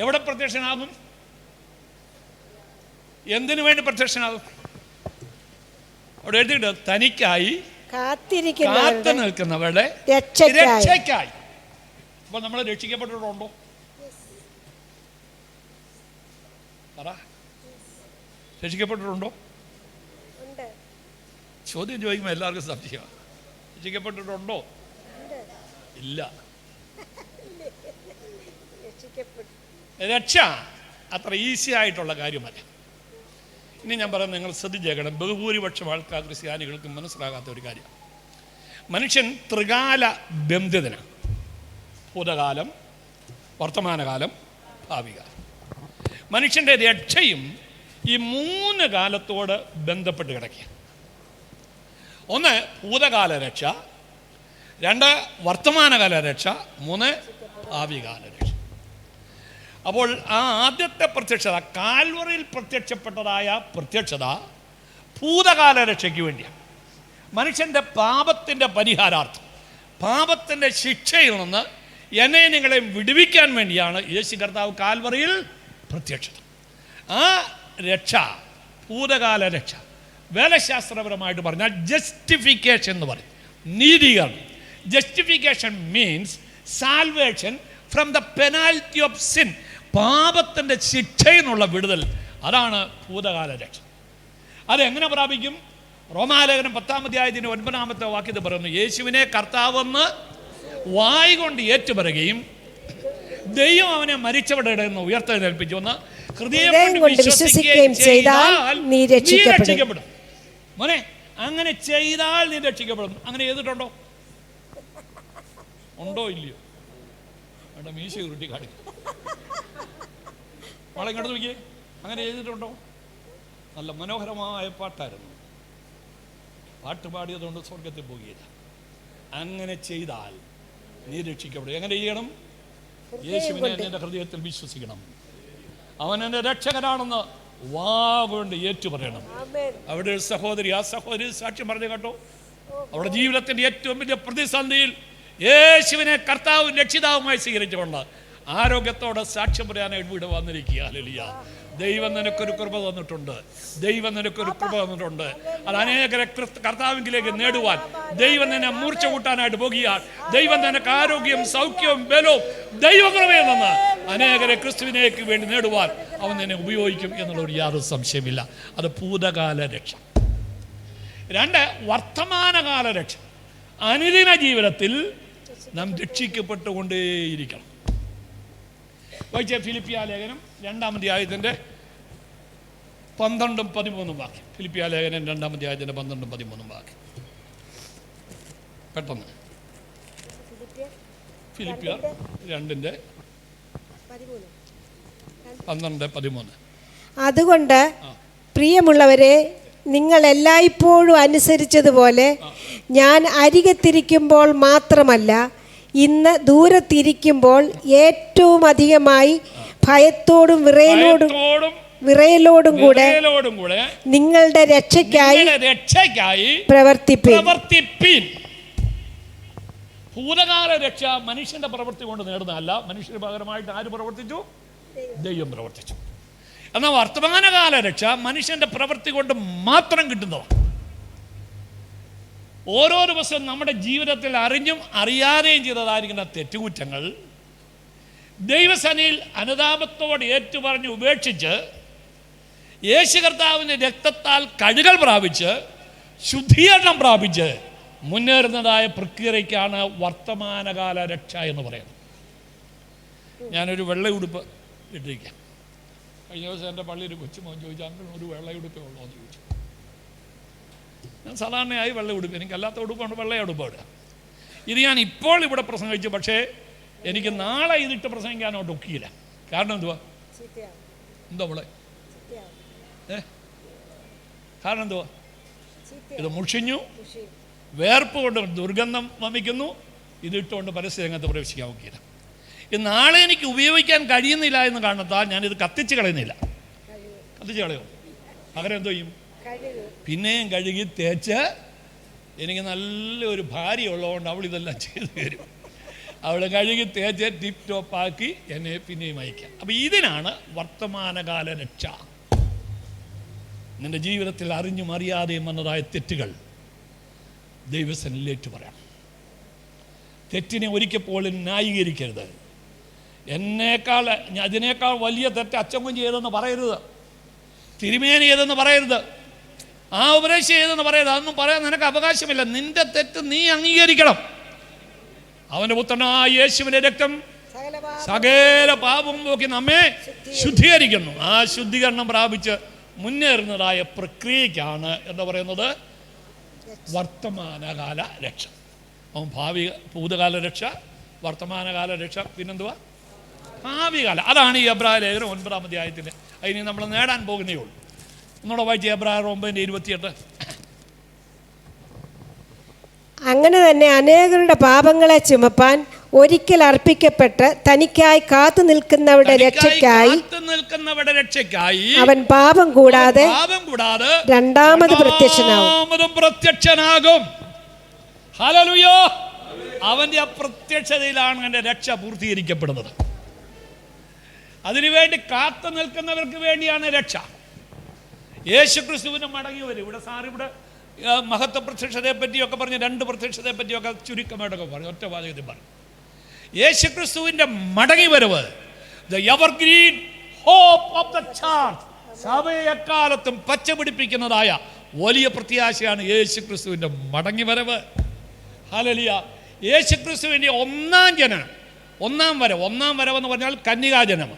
എവിടെ പ്രത്യക്ഷനാകും? എന്തിനു വേണ്ടി പ്രത്യക്ഷനാകും? അവിടെ എഴുതിയിട്ട് തനിക്കായി കാത്തു നിൽക്കുന്നവരുടെ രക്ഷയ്ക്കായി. അപ്പൊ നമ്മൾ രക്ഷിക്കപ്പെട്ടിട്ടുണ്ടോ? പറ, രക്ഷിക്കപ്പെട്ടിട്ടുണ്ടോ? ചോദ്യം ചോദിക്കുമ്പോൾ എല്ലാവർക്കും സംശയമാണ്. രക്ഷിക്കപ്പെട്ടിട്ടുണ്ടോ? ഇല്ല. രക്ഷ അത്ര ഈസി ആയിട്ടുള്ള കാര്യമല്ല. ഇനി ഞാൻ പറയാം, നിങ്ങൾ ശ്രദ്ധിച്ചേക്കണം. ബഹുഭൂരിപക്ഷം ആൾക്കാർ ക്രിസ്ത്യാനികൾക്ക് മനസ്സിലാകാത്ത ഒരു കാര്യം. മനുഷ്യൻ ത്രികാല ബന്ധിതനാണ്. ഭൂതകാലം, വർത്തമാനകാലം, ഭാവികാലം. മനുഷ്യൻ്റെ രക്ഷയും ഈ 3 കാലത്തോട് ബന്ധപ്പെട്ട് കിടക്കുക. 1 ഭൂതകാല രക്ഷ, 2 വർത്തമാനകാല രക്ഷ, 3 ഭാവികാല രക്ഷ. അപ്പോൾ ആ ആദ്യത്തെ പ്രത്യക്ഷത, കാൽവറിയിൽ പ്രത്യക്ഷപ്പെട്ടതായ പ്രത്യക്ഷത ഭൂതകാല രക്ഷയ്ക്ക് വേണ്ടിയാണ്. മനുഷ്യൻ്റെ പാപത്തിൻ്റെ പരിഹാരാർത്ഥം, പാപത്തിൻ്റെ ശിക്ഷയിൽ നിന്ന് എന്നെ നിങ്ങളെ വിടുവിക്കാൻ വേണ്ടിയാണ് യേശു കർത്താവ് കാൽവറിയിൽ പ്രത്യക്ഷത. ആ രക്ഷ ഭൂതകാല രക്ഷ. വേദശാസ്ത്രപരമായിട്ട് പറഞ്ഞാൽ ജസ്റ്റിഫിക്കേഷൻ എന്ന് പറയും, നീതീകരണം. Justification means salvation from the penalty of sin. പാപത്തിൻ്റെ ശിക്ഷയിൽ നിന്നുള്ള വിടുതൽ, അതാണ് ഭൂതകാല രക്ഷ. അതെങ്ങനെ പ്രാപിക്കും? റോമാലേഖനം 10-ാം അധ്യായത്തിൻ്റെ 9-ാമത്തെ വാക്യത്തിൽ പറയുന്നു, യേശുവിനെ കർത്താവെന്ന് വായ് കൊണ്ട് ഏറ്റുപറയുകയും ദൈവം അവനെ മരിച്ചവരുടെ ഇടയിൽ നിന്ന് ഉയർത്തെഴുന്നേൽപ്പിച്ചു എന്ന് ഹൃദയം കൊണ്ട് വിശ്വസിക്കുകയും ചെയ്താൽ നീ രക്ഷിക്കപ്പെടും. മോനെ, അങ്ങനെ ചെയ്താൽ നീ രക്ഷിക്കപ്പെടും. അങ്ങനെ ചെയ്തിട്ടുണ്ടോ? ഉണ്ടോ ഇല്ലയോ? അവിടെ മീശ ഉരുട്ടി കാണിക്കും. മോളെ ഇങ്ങോട്ട് നോക്കിയേ, അങ്ങനെ ചെയ്തിട്ടുണ്ടോ? നല്ല മനോഹരമായ പാട്ടായിരുന്നു. പാട്ട് പാടിയതുകൊണ്ട് സ്വർഗത്തിൽ പോകുകയില്ല. അങ്ങനെ ചെയ്താൽ നീ രക്ഷിക്കപ്പെടും. എങ്ങനെ ചെയ്യണം? യേശുവിനെ എൻ്റെ ഹൃദയത്തിൽ വിശ്വസിക്കണം. അവൻ എൻ്റെ രക്ഷകനാണെന്ന് വാ കൊണ്ട് ഏറ്റുപറയണം. അവിടെ ഒരു സഹോദരി, ആ സഹോദരി സാക്ഷ്യം പറഞ്ഞു കേട്ടോ. അവരുടെ ജീവിതത്തിൻ്റെ ഏറ്റവും വലിയ പ്രതിസന്ധിയിൽ യേശുവിനെ കർത്താവും രക്ഷിതാവുമായി സ്വീകരിച്ചുകൊണ്ട് ആരോഗ്യത്തോടെ സാക്ഷ്യം പറയാനായിട്ട് ഇവിടെ വന്നിരിക്കുക. ഹല്ലേലൂയ. ദൈവം നിനക്കൊരു കൃപ തന്നിട്ടുണ്ട്. ദൈവം നിനക്കൊരു കൃപ തന്നിട്ടുണ്ട്. അത് അനേകരെ കർത്താവിലേക്ക് നേടുവാൻ ദൈവം നിന്നെ മൂർച്ച കൂട്ടാനായിട്ട് പോകുകയാണ്. ദൈവം നിനക്ക് ആരോഗ്യം, സൗഖ്യവും ബലവും ദൈവകൃപയിൽ നിന്ന് അനേകരെ ക്രിസ്തുവിനേക്ക് വേണ്ടി നേടുവാൻ അവൻ നിന്നെ ഉപയോഗിക്കും എന്നുള്ളൊരു യാതൊരു സംശയമില്ല. അത് ഭൂതകാല രക്ഷ. 2 വർത്തമാനകാല രക്ഷ. അനുദിന ജീവിതത്തിൽ നാം രക്ഷിക്കപ്പെട്ടുകൊണ്ടേയിരിക്കണം. വായിച്ച ഫിലിപ്പിയ ലേഖനം 2-ാം അധ്യായത്തിൻ്റെ 12-13 വാക്യം. ഫിലിപ്പിയ ലേഖനം 2-ാം അധ്യായത്തിൻ്റെ 12-13 വാക്യം. പെട്ടെന്ന് ഫിലിപ്പിയ 2:12-13. അതുകൊണ്ട് പ്രിയമുള്ളവരെ, നിങ്ങൾ എല്ലായ്പ്പോഴും അനുസരിച്ചതുപോലെ ഞാൻ അരികത്തിരിക്കുമ്പോൾ മാത്രമല്ല, ഇന്ന് ദൂരത്തിരിക്കുമ്പോൾ ഏറ്റവും അധികമായി ഭയത്തോടും വിറയലോടും കൂടെ നിങ്ങളുടെ രക്ഷയ്ക്കായി പ്രവർത്തിപ്പീൻ. ഭൂതകാല രക്ഷ മനുഷ്യൻ്റെ പ്രവൃത്തി കൊണ്ട് നേടുന്നതല്ല. മനുഷ്യന് പകരമായിട്ട് ആര് പ്രവർത്തിച്ചു? ദൈവം പ്രവർത്തിച്ചു. എന്നാൽ വർത്തമാനകാല രക്ഷ മനുഷ്യൻ്റെ പ്രവൃത്തി കൊണ്ട് മാത്രം കിട്ടുന്നതാണ്. ഓരോ ദിവസവും നമ്മുടെ ജീവിതത്തിൽ അറിഞ്ഞും അറിയാതെയും ചെയ്തതായിരിക്കുന്ന തെറ്റുകുറ്റങ്ങൾ ദൈവസന്നിധിയിൽ അനുതാപത്തോടെ ഏറ്റുപറഞ്ഞ് ഉപേക്ഷിച്ച് യേശു കർത്താവിൻ്റെ രക്തത്താൽ കഴുകൽ പ്രാപിച്ച് ശുദ്ധീകരണം പ്രാപിച്ച് മുന്നേറുന്നതായ പ്രക്രിയയ്ക്കാണ് വർത്തമാനകാല രക്ഷ എന്ന് പറയുന്നത്. ഞാനൊരു വെള്ള ഉടുപ്പ് ഇട്ടിരിക്കാം. കഴിഞ്ഞ ദിവസം എൻ്റെ പള്ളിയിൽ കൊച്ചുമോൻ ചോദിച്ചു, അങ്കിൾ ഒരു വെള്ള ഉടുപ്പേ ഉള്ളൂ എന്ന് ചോദിച്ചു. ഞാൻ സാധാരണയായി വെള്ള ഉടുപ്പ്, എനിക്കല്ലാത്ത ഉടുപ്പാണ് വെള്ള ഉടുപ്പ് ഇടുക. ഇത് ഞാൻ ഇപ്പോൾ ഇവിടെ പ്രസംഗിച്ചു, പക്ഷേ എനിക്ക് നാളെ ഇതിട്ട് പ്രസംഗിക്കാനോട്ട് ഒക്കിയില്ല. കാരണം എന്തുവാ? എന്താ അവളെ കാരണം എന്തുവാ? ഇത് മുഷിഞ്ഞു, വേർപ്പ് കൊണ്ട് ദുർഗന്ധം വമിക്കുന്നു. ഇതിട്ടുകൊണ്ട് പരസ്യരംഗത്ത് പ്രവേശിക്കാൻ നോക്കിയില്ല. ഇത് നാളെ എനിക്ക് ഉപയോഗിക്കാൻ കഴിയുന്നില്ല എന്ന് കാണത്താൽ ഞാനിത് കത്തിച്ച് കളയുന്നില്ല. കത്തിച്ച് കളയോ? പകരം എന്തോ ചെയ്യും? പിന്നെയും കഴുകി തേച്ച്, എനിക്ക് നല്ലൊരു ഭാര്യ ഉള്ളതുകൊണ്ട് അവൾ ഇതെല്ലാം ചെയ്തു തരും. അവൾ കഴുകി തേച്ച് ടിപ്പ് ടോപ്പാക്കി എന്നെ പിന്നെയും അയക്കാം. അപ്പം ഇതിനാണ് വർത്തമാനകാല രക്ഷ. നിൻ്റെ ജീവിതത്തിൽ അറിഞ്ഞും അറിയാതെയും വന്നതായ തെറ്റുകൾ ദൈവസന്നിധിയിൽ പറയാം. തെറ്റിനെ ഒരിക്കൽ പോലും ന്യായീകരിക്കരുത്. അതിനേക്കാൾ വലിയ തെറ്റ് അച്ചമ്മൻ ചെയ്തെന്ന് പറയരുത്, തിരുമേനി ചെയ്തെന്ന് പറയരുത്, ആ ഉപദേശം ചെയ്തെന്ന് പറയരുത്. അതൊന്നും പറയാൻ നിനക്ക് അവകാശമില്ല. നിന്റെ തെറ്റ് നീ അംഗീകരിക്കണം. അവൻ്റെ പുത്രനായ യേശുവിൻ്റെ രക്തം സകല പാപവും പോക്കി നമ്മെ ശുദ്ധീകരിക്കുന്നു. ആ ശുദ്ധീകരണം പ്രാപിച്ച് മുന്നേറുന്നതായ പ്രക്രിയയ്ക്കാണ് എന്താ പറയുന്നത്? വർത്തമാനകാല രക്ഷ. ഭൂതകാല രക്ഷ, വർത്തമാനകാല രക്ഷ, പിന്നെന്തുവാ? ഭാവികാല. അതാണ് ഈ എബ്രായ ലേഖനം 9-ാം അധ്യായത്തിൻ്റെ. അതിന് നമ്മൾ നേടാൻ പോകുന്നേ ഉള്ളൂ. ഒന്നുകൂടെ വായിച്ച് എബ്രായർ 9:28. അങ്ങനെ തന്നെ അനേകരുടെ പാപങ്ങളെ ചുമപ്പാൻ ഒരിക്കൽ അർപ്പിക്കപ്പെട്ട് തനിക്കായി കാത്തു നിൽക്കുന്നവരുടെ രക്ഷയ്ക്കായി അവൻ പാപം കൂടാതെ രണ്ടാമത് പ്രത്യക്ഷനാകും. ഹല്ലേലൂയ. അവന്റെ അപ്രത്യക്ഷതയിലാണ് എൻ്റെ രക്ഷ പൂർത്തീകരിക്കപ്പെടുന്നത്. അതിനുവേണ്ടി കാത്തു നിൽക്കുന്നവർക്ക് വേണ്ടിയാണ് രക്ഷ. യേശുക്രിസ്തുവിന് മടങ്ങി വരും. ഇവിടെ സാറിവിടെ മഹത്വ പ്രത്യക്ഷതയെ പറ്റിയൊക്കെ പറഞ്ഞ്, 2 പ്രത്യക്ഷതയെ പറ്റിയൊക്കെ ചുരുക്കമായിട്ടൊക്കെ പറഞ്ഞു, ഒറ്റ വാചകത്തിൽ പറഞ്ഞു. യേശുക്രിസ്തുവിൻ്റെ മടങ്ങി വരവ്, the evergreen hope of the church, സഭയെ എക്കാലത്തും പച്ചപിടിപ്പിക്കുന്നതായ വലിയ പ്രത്യാശയാണ് യേശുക്രിസ്തുവിൻ്റെ മടങ്ങി വരവ്. ഹല്ലേലൂയ. യേശുക്രിസ്തുവിൻ്റെ ഒന്നാം വരവെന്ന് പറഞ്ഞാൽ കന്യകാജനം.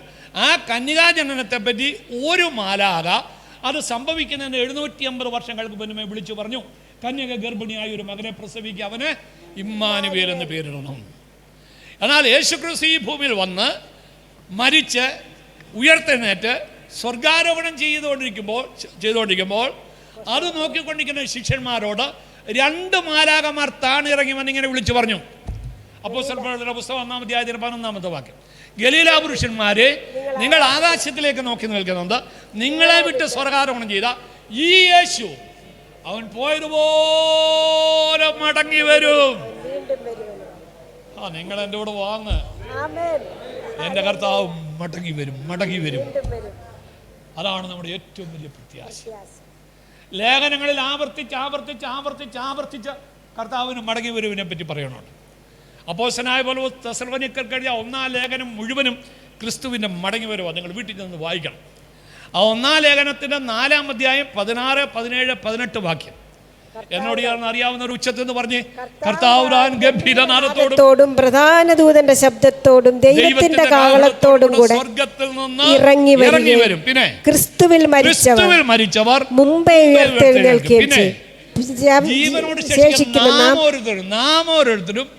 ആ കന്യകാജനനത്തെ പറ്റി ഒരു മാലാഖ അത് സംഭവിക്കുന്നതിന് 750 വർഷങ്ങൾക്ക് മുന്നേ വിളിച്ചു പറഞ്ഞു, കന്യക ഗർഭിണിയായ ഒരു മകനെ പ്രസവിക്കുക, അവന് ഇമ്മാനുവേൽ എന്ന് പേരിടണം. എന്നാൽ യേശുക്രിസ്തു ഈ ഭൂമിയിൽ വന്ന് മരിച്ച് ഉയർത്തെഴുന്നേറ്റ് സ്വർഗാരോഹണം ചെയ്തുകൊണ്ടിരിക്കുമ്പോൾ അത് നോക്കിക്കൊണ്ടിരിക്കുന്ന ശിഷ്യന്മാരോട് 2 മാലാഖമാർ താണിറങ്ങി വന്നിങ്ങനെ വിളിച്ചു പറഞ്ഞു. അപ്പോസ്തലരുടെ പുസ്തകം 1-ാം അധ്യായത്തിന് 11-ാമത്തെ വാക്യം, ഗലീലാ പുരുഷന്മാരെ, നിങ്ങൾ ആകാശത്തിലേക്ക് നോക്കി നിൽക്കുന്നുണ്ട്. നിങ്ങളെ വിട്ട് സ്വർഗാരോഹണം ചെയ്ത ഈ യേശു അവൻ പോയതുപോലെ മടങ്ങി വരും. നിങ്ങൾ എൻ്റെ കൂടെ വാങ്ങ്. എൻ്റെ കർത്താവ് മടങ്ങി വരും. അതാണ് നമ്മുടെ ഏറ്റവും വലിയ പ്രത്യാശ. ലേഖനങ്ങളിൽ ആവർത്തിച്ച് കർത്താവിന് മടങ്ങി വരുവിനെ പറ്റി പറയണുണ്ട്. അപ്പോസ്തലനായ പൗലോസ് തെസ്സലോനിക്കർക്ക് എഴുതിയ 1-ാം ലേഖനം മുഴുവനും ക്രിസ്തുവിൻ്റെ മടങ്ങി വരുവാണ്. നിങ്ങൾ വീട്ടിൽ നിന്ന് വായിക്കണം. ആ 1-ാം ലേഖനത്തിൻ്റെ 4-ാം അധ്യായം 16, 17, 18 വാക്യം എന്നോട് അറിയാവുന്ന ഒരു ഉച്ചത്തിൽ നിന്ന് പറഞ്ഞ്, കർത്താവ് ഗംഭീരനാദത്തോടും പ്രധാന ദൂതന്റെ ശബ്ദത്തോടും ദൈവത്തിന്റെ കാഹളത്തോടും കൂടെ സ്വർഗ്ഗത്തിൽ നിന്ന് ഇറങ്ങി വരും. പിന്നെ ക്രിസ്തുവിൽ മരിച്ചവർ മുമ്പേ ഉയർത്തെഴുന്നേൽക്കുകയും ജീവനോട് ശേഷിക്കുന്ന നാം ഓരോരുത്തരും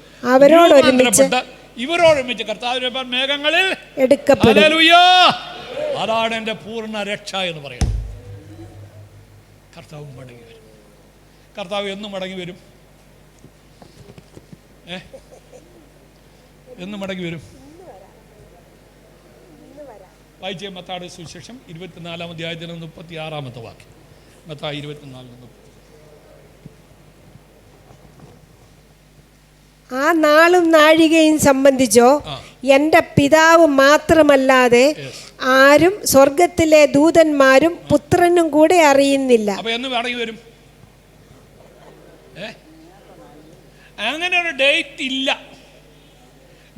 ഇവരോടൊരുമിച്ച് കർത്താവിന്റെ മേഘങ്ങളിൽ എടുക്കപ്പെടും. ഹല്ലേലൂയ. അതാണ് എൻ്റെ പൂർണ്ണ രക്ഷ എന്ന് പറയുന്നത്. കർത്താവ് മടങ്ങി വരും. കർത്താവ് എന്ന് മടങ്ങി വരും? എന്ന് മടങ്ങി വരും? വായിച്ചേ മത്തായിയുടെ സുവിശേഷം 24-ാം അധ്യായത്തിന് 36-ാമത്തെ വാക്യം. മത്തായി 24:30. ആ നാളും നാഴികയും സംബന്ധിച്ചോ എൻ്റെ പിതാവ് മാത്രമല്ലാതെ ആരും സ്വർഗത്തിലെ ദൂതന്മാരും പുത്രനും കൂടെ അറിയുന്നില്ല. അപ്പൊ എന്ന് മടങ്ങി വരും? അങ്ങനെ ഒരു ഡേറ്റ് ഇല്ല.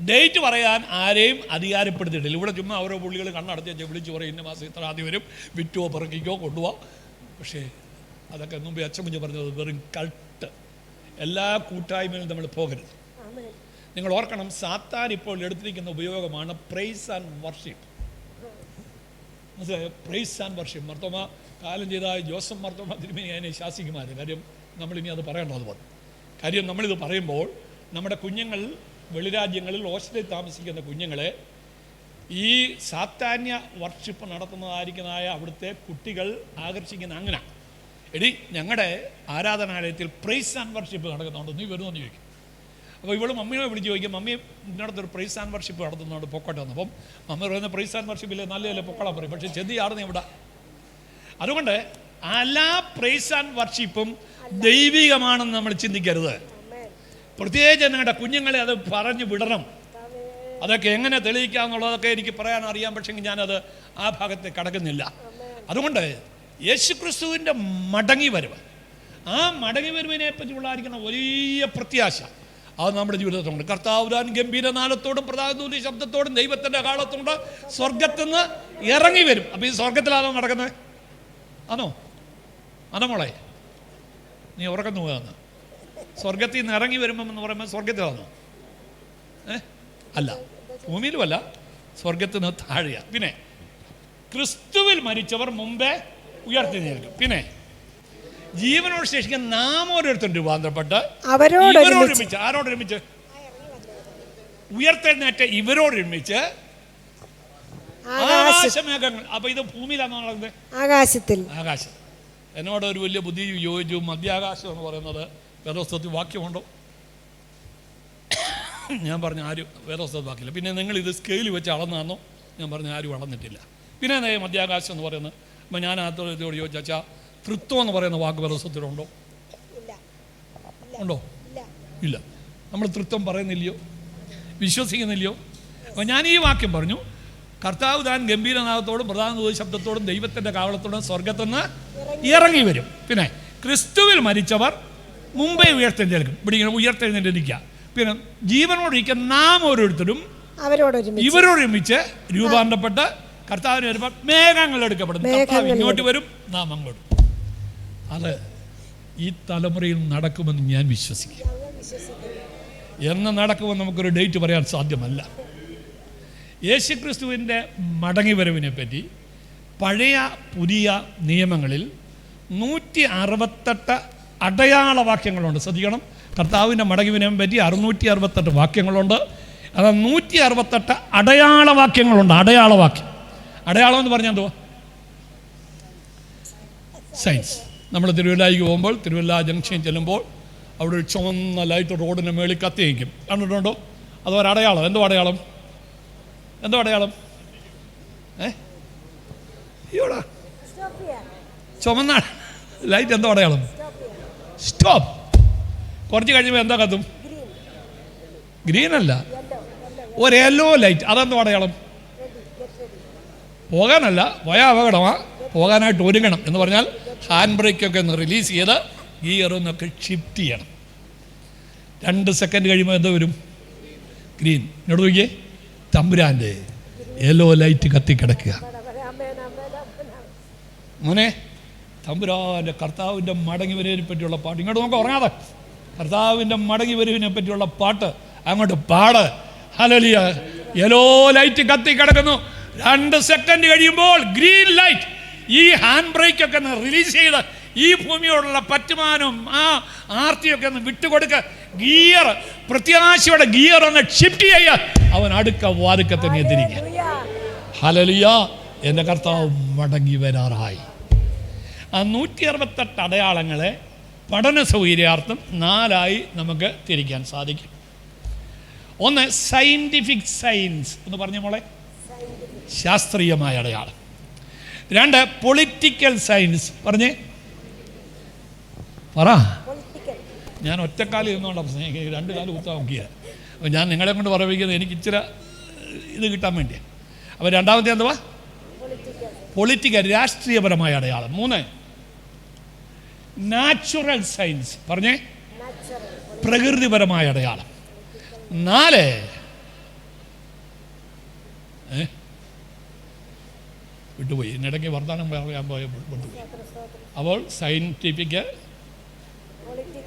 ഡേറ്റ് പറയാൻ ആരെയും അധികാരപ്പെടുത്തിയിട്ടില്ല. ഇവിടെ ചുമ്മാ ഓരോ പുള്ളികൾ കണ്ണടച്ച് വിളിച്ചു പറയും ഇന്ന മാസം ഇത്ര ആദ്യം വരും, വിറ്റുവോ പിറക്കിക്കോ കൊണ്ടുപോവാം. പക്ഷേ അതൊക്കെ മുമ്പ് അച്ഛൻ പറഞ്ഞത് വെറും കൾട്ട്. എല്ലാ കൂട്ടായ്മയിലും നമ്മൾ പോകരുത്. നിങ്ങൾ ഓർക്കണം, സാത്താൻ ഇപ്പോൾ എടുത്തിരിക്കുന്ന ഉപയോഗമാണ് പ്രൈസ് ആൻഡ് വർഷിപ്പ്. മനസ്സിലായോ? Praise and worship. മർത്തോമ കാലം ചെയ്ത ജോസഫ് മർത്തോമ തിരുമേനി അതിനെ ശാസിക്കുമായിരുന്നു. കാര്യം നമ്മളിനി അത് പറയണ്ടോ? അതുപോലെ കാര്യം നമ്മളിത് പറയുമ്പോൾ നമ്മുടെ കുഞ്ഞുങ്ങൾ വെളിരാജ്യങ്ങളിൽ ഓസ്ട്രേലിയയിൽ താമസിക്കുന്ന കുഞ്ഞുങ്ങളെ ഈ സാത്താന്യ വർഷിപ്പ് നടത്തുന്നതായിരിക്കുന്നതായ അവിടുത്തെ കുട്ടികൾ ആകർഷിക്കുന്ന അങ്ങനെ എടി ഞങ്ങളുടെ ആരാധനാലയത്തിൽ പ്രൈസ് ആൻഡ് വർഷിപ്പ് നടക്കുന്നുണ്ട്, നീ വരുമെന്ന് ചോദിക്കും. അപ്പോൾ ഇവള് മമ്മിയെ വിളിച്ച് ചോദിക്കും, മമ്മി ഇതിനടുത്തൊരു പ്രൈസ് ആൻഡ് വർഷിപ്പ് നടത്തുന്നുണ്ട്, പൊക്കോട്ടെ വന്നു. അപ്പം മമ്മി പറയുന്ന പ്രൈസ് ആൻഡ് വർഷിപ്പില്ലേ നല്ലതല്ലേ, പൊക്കോളാൻ പറയും. പക്ഷേ ചെതിയാടുന്ന ഇവിടെ. അതുകൊണ്ട് എല്ലാ പ്രൈസ് ആൻഡ് വർഷിപ്പും ദൈവികമാണെന്ന് നമ്മൾ ചിന്തിക്കരുത്. പ്രത്യേകിച്ച് നിങ്ങളുടെ കുഞ്ഞുങ്ങളെ അത് പറഞ്ഞു വിടണം. അതൊക്കെ എങ്ങനെ തെളിയിക്കാമെന്നുള്ളതൊക്കെ എനിക്ക് പറയാൻ അറിയാം, പക്ഷേ ഞാനത് ആ ഭാഗത്തെ കടക്കുന്നില്ല. അതുകൊണ്ട് യേശുക്രിസ്തുവിൻ്റെ മടങ്ങി വരവ്, ആ മടങ്ങി വരവിനെ പറ്റിയുള്ളായിരിക്കുന്ന വലിയ പ്രത്യാശ അത് നമ്മുടെ ജീവിതത്തിലുണ്ട്. കർത്താവ് താൻ ഗംഭീരനാദത്തോടും പ്രധാനദൂതി ശബ്ദത്തോടും ദൈവത്തിൻ്റെ കാലത്തോടും സ്വർഗത്തിൽ നിന്ന് ഇറങ്ങി വരും. അപ്പോൾ ഈ സ്വർഗത്തിലാണോ നടക്കുന്നത്? ആണോ? ആണോ മോളെ? നീ ഉറക്കം പോകാന്ന്. സ്വർഗത്തിൽ നിന്ന് ഇറങ്ങി വരുമ്പം എന്ന് പറയുമ്പോൾ സ്വർഗത്തിലാണോ? അല്ല, ഭൂമിയിലുമല്ല, സ്വർഗത്തിൽ നിന്ന് താഴെയാണ്. പിന്നെ ക്രിസ്തുവിൽ മരിച്ചവർ മുമ്പേ ഉയർത്തെഴുന്നേൽക്കും. പിന്നെ ജീവനോട് ശേഷിക്കുന്ന നാം ഓരോരുത്തരും രൂപാന്തരപ്പെട്ട് ഇവരോടൊരുമിച്ച്, ആരോടൊരുമിച്ച്? ഉയർത്തെഴുന്നേറ്റ ഇവരോടൊരുമിച്ച് ആകാശമേഘങ്ങൾ. അപ്പൊ ഇത് ഭൂമിയിലാണോ നടക്കുന്നത്? ആകാശത്തിൽ. ആകാശം. എന്നോട് ഒരു വലിയ ബുദ്ധി യോജിച്ചു. മധ്യാകാശം എന്ന് പറയുന്നത് വേദോസ്തവത്തിൽ വാക്യമുണ്ടോ? ഞാൻ പറഞ്ഞ ആരും വേദോസ്തവത്തിൽ വാക്കില്ല. പിന്നെ നിങ്ങൾ ഇത് സ്കെയിൽ വെച്ച് അളന്നാന്നോ? ഞാൻ പറഞ്ഞ ആരും അളന്നിട്ടില്ല. പിന്നെ എന്താ മധ്യാകാശം എന്ന് പറയുന്നത്? അപ്പം ഞാൻ ആത്തോട് ചോദിച്ചാൽ തൃത്വം എന്ന് പറയുന്ന വാക്ക് വേദോസ്തവത്തിലുണ്ടോ? ഉണ്ടോ? ഇല്ല. നമ്മൾ തൃത്വം പറയുന്നില്ലയോ, വിശ്വസിക്കുന്നില്ലയോ? അപ്പം ഞാൻ ഈ വാക്യം പറഞ്ഞു, കർത്താവ് താൻ ഗംഭീരനാദത്തോടും പ്രധാന ശബ്ദത്തോടും ദൈവത്തിൻ്റെ കാവളത്തോടും സ്വർഗത്തിൽ നിന്ന് ഇറങ്ങി വരും. പിന്നെ ക്രിസ്തുവിൽ മരിച്ചവർ മുമ്പേ ഉയർത്തെഴുന്നേൽക്കും. ഇവിടെ ഇങ്ങനെ ഉയർത്തെഴുന്നേറ്റിരിക്കുക. പിന്നെ ജീവനോടിരിക്കുന്ന നാം ഓരോരുത്തരും ഇവരോടൊരുമിച്ച് രൂപാന്തരപ്പെട്ട് കർത്താവിന് വരുമ്പോൾ മേഘങ്ങൾ എടുക്കപ്പെടും. കർത്താവ് ഇങ്ങോട്ട് വരും, നാം അങ്ങോട്ട്. അത് ഈ തലമുറയിൽ നടക്കുമെന്ന് ഞാൻ വിശ്വസിക്കും. എന്ന് നടക്കുമെന്ന് നമുക്കൊരു ഡേറ്റ് പറയാൻ സാധ്യമല്ല. യേശുക്രിസ്തുവിൻ്റെ മടങ്ങിവരവിനെ പറ്റി പഴയ പുതിയ നിയമങ്ങളിൽ 168 അടയാള വാക്യങ്ങളുണ്ട്. ശ്രദ്ധിക്കണം, കർത്താവിൻ്റെ മടങ്ങിവരവിനെ പറ്റി 668 വാക്യങ്ങളുണ്ട്. അത് 168 അടയാള വാക്യങ്ങളുണ്ട്. അടയാളവാക്യം. അടയാളം എന്ന് പറഞ്ഞാൽ എന്തുവാ? സയൻസ്. നമ്മൾ തിരുവല്ലായിക്ക് പോകുമ്പോൾ, തിരുവല്ല ജംഗ്ഷൻ ചെല്ലുമ്പോൾ അവിടെ ഒരു ചുവന്ന ലൈറ്റ് റോഡിന് മേളിൽ കത്തിയിരിക്കും. കണ്ടിട്ടുണ്ടോ? അതൊരടയാളം. എന്തോ അടയാളം? എന്തോ അടയാളം? ഇവിടെ ചുമന്ന ലൈറ്റ് എന്തോ അടയാളം? സ്റ്റോപ്പ്. കുറച്ച് കഴിയുമ്പോൾ എന്താ കത്തും? ഗ്രീൻ അല്ല, ഒരു യെല്ലോ ലൈറ്റ്. അതെന്തോ അടയാളം? പോകാനല്ല, പോയാൽ അപകടമാണ്. പോകാനായിട്ട് ഒരുങ്ങണം എന്ന് പറഞ്ഞാൽ ഹാൻഡ് ബ്രേക്കൊക്കെ ഒന്ന് റിലീസ് ചെയ്ത് ഗിയറൊന്നൊക്കെ ഷിഫ്റ്റ് ചെയ്യണം. 2 സെക്കൻഡ് കഴിയുമ്പോൾ എന്തോ വരും? ഗ്രീൻ. ഇങ്ങോട്ട് നോക്കിയേ, തമ്പുരാൻ്റെ യെല്ലോ ലൈറ്റ് കത്തിക്കിടക്കുക. മോനെ, തമ്പുരാൻ്റെ കർത്താവിൻ്റെ മടങ്ങി വരവിനെ പറ്റിയുള്ള പാട്ട് ഇങ്ങോട്ട് നമുക്ക് ഉറങ്ങാതെ. കർത്താവിൻ്റെ മടങ്ങി വരവിനെ പറ്റിയുള്ള പാട്ട് അങ്ങോട്ട് പാട്. ഹല്ലേലൂയ. യെല്ലോ ലൈറ്റ് കത്തിക്കിടക്കുന്നു. 2 സെക്കൻഡ് കഴിയുമ്പോൾ ഗ്രീൻ ലൈറ്റ്. ഈ ഹാൻഡ് ബ്രേക്കൊക്കെ ഒന്ന് റിലീസ് ചെയ്ത് ഈ ഭൂമിയോടുള്ള പറ്റുമാനവും ആ ആർത്തിയൊക്കെ ഒന്ന് വിട്ടുകൊടുക്കുക. ഗിയർ, പ്രത്യാശയുടെ ഗിയർ ഒന്ന് ഷിഫ്റ്റ് ചെയ്യുക. അവൻ അടുക്ക വാതുക്ക തന്നെ എത്തിരിക്കുക. ഹല്ലേലൂയ. എൻ്റെ കർത്താവ് മടങ്ങി വരാറായി. ആ 168 അടയാളങ്ങളെ പഠന സൗകര്യാർത്ഥം 4ആയി നമുക്ക് തിരിക്കാൻ സാധിക്കും. ഒന്ന് സയൻറ്റിഫിക് സയൻസ് എന്ന് പറഞ്ഞ മോളെ, ശാസ്ത്രീയമായ അടയാളം. 2 പൊളിറ്റിക്കൽ സയൻസ്. പറഞ്ഞേ, പറ. ഞാൻ ഒറ്റക്കാലം ഇരുന്നുകൊണ്ടാണ് പ്രശ്നം, എനിക്ക് 2 കാലം കുത്താൻ നോക്കിയ. അപ്പോൾ ഞാൻ നിങ്ങളെ കൊണ്ട് പറയിക്കുന്നത് എനിക്ക് ഇച്ചിരി ഇത് കിട്ടാൻ വേണ്ടിയാണ്. അപ്പോൾ രണ്ടാമത്തെ എന്തുവാ? പൊളിറ്റിക്കൽ, രാഷ്ട്രീയപരമായ അടയാളം. 3 നാച്ചുറൽ സയൻസ്, പറഞ്ഞേ, പ്രകൃതിപരമായ അടയാളം. 4 വിട്ടുപോയി, ഇതിനിടയ്ക്ക് വർത്തമാനം പറയാൻ പോയപ്പോൾ വിട്ടുപോയി. അപ്പോൾ സയൻറ്റിഫിക്,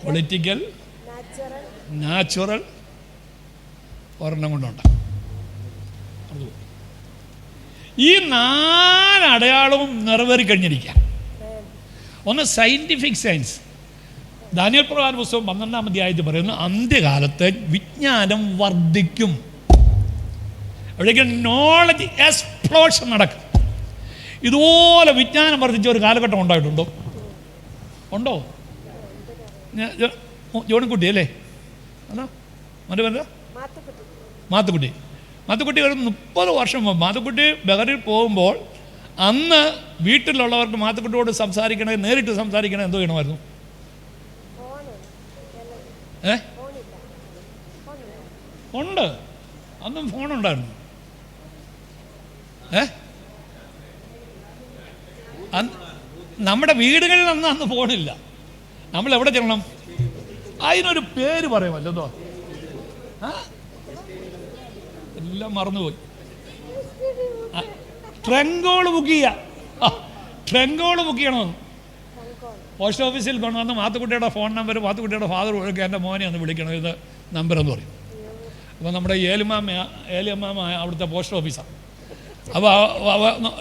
പൊളിറ്റിക്കൽ, നാച്ചുറൽ ഒരെണ്ണം കൊണ്ടുണ്ട്. ഈ 4 അടയാളവും നിറവേറി കഴിഞ്ഞിരിക്കുക. ഒന്ന് സയൻറ്റിഫിക് സയൻസ്. ദാനിയേൽ പ്രവാചക പുസ്തകം 12-ാം അധ്യായത്തിൽ പറയുന്നു, അന്ത്യകാലത്ത് വിജ്ഞാനം വർദ്ധിക്കും. എവിടേക്കും നോളജ് എക്സ്പ്ലോഷൻ നടക്കും. ഇതുപോലെ വിജ്ഞാനം വർദ്ധിച്ച ഒരു കാലഘട്ടം ഉണ്ടായിട്ടുണ്ടോ? ഉണ്ടോ? ജോണിക്കുട്ടി അല്ലേ? അതോ മറ്റേ പേര് മാത്തുക്കുട്ടി ഒരു 30 വർഷം മുമ്പ് മാത്തുക്കുട്ടി ബഹറിൽ പോകുമ്പോൾ അന്ന് വീട്ടിലുള്ളവർക്ക് മാത്തുക്കുട്ടിയോട് സംസാരിക്കണേ, നേരിട്ട് സംസാരിക്കണേ, എന്തോ ചെയ്യണമായിരുന്നു? ഉണ്ട്, അന്നും ഫോണുണ്ടായിരുന്നു. നമ്മുടെ വീടുകളിൽ അന്ന് ഫോണില്ല. നമ്മൾ എവിടെ ചെല്ലണം? അതിനൊരു പേര് പറയുമല്ലോ, എന്തോ എല്ലാം മറന്നുപോയി. ട്രങ്കോള് ബുക്ക് ചെയ്യുക. ട്രങ്കോള് ബുക്ക് ചെയ്യണമെന്ന് പോസ്റ്റ് ഓഫീസിൽ കൊണ്ടുവന്ന് മാത്തുക്കുട്ടിയുടെ ഫോൺ നമ്പർ മാത്തുക്കുട്ടിയുടെ ഫാദർ ഒഴുക്കി എൻ്റെ മോനെ ഒന്ന് വിളിക്കണം, ഇത് നമ്പറെന്ന് പറയും. അപ്പോൾ നമ്മുടെ ഏലിയമ്മാമ അവിടുത്തെ പോസ്റ്റ് ഓഫീസാണ്. അപ്പോൾ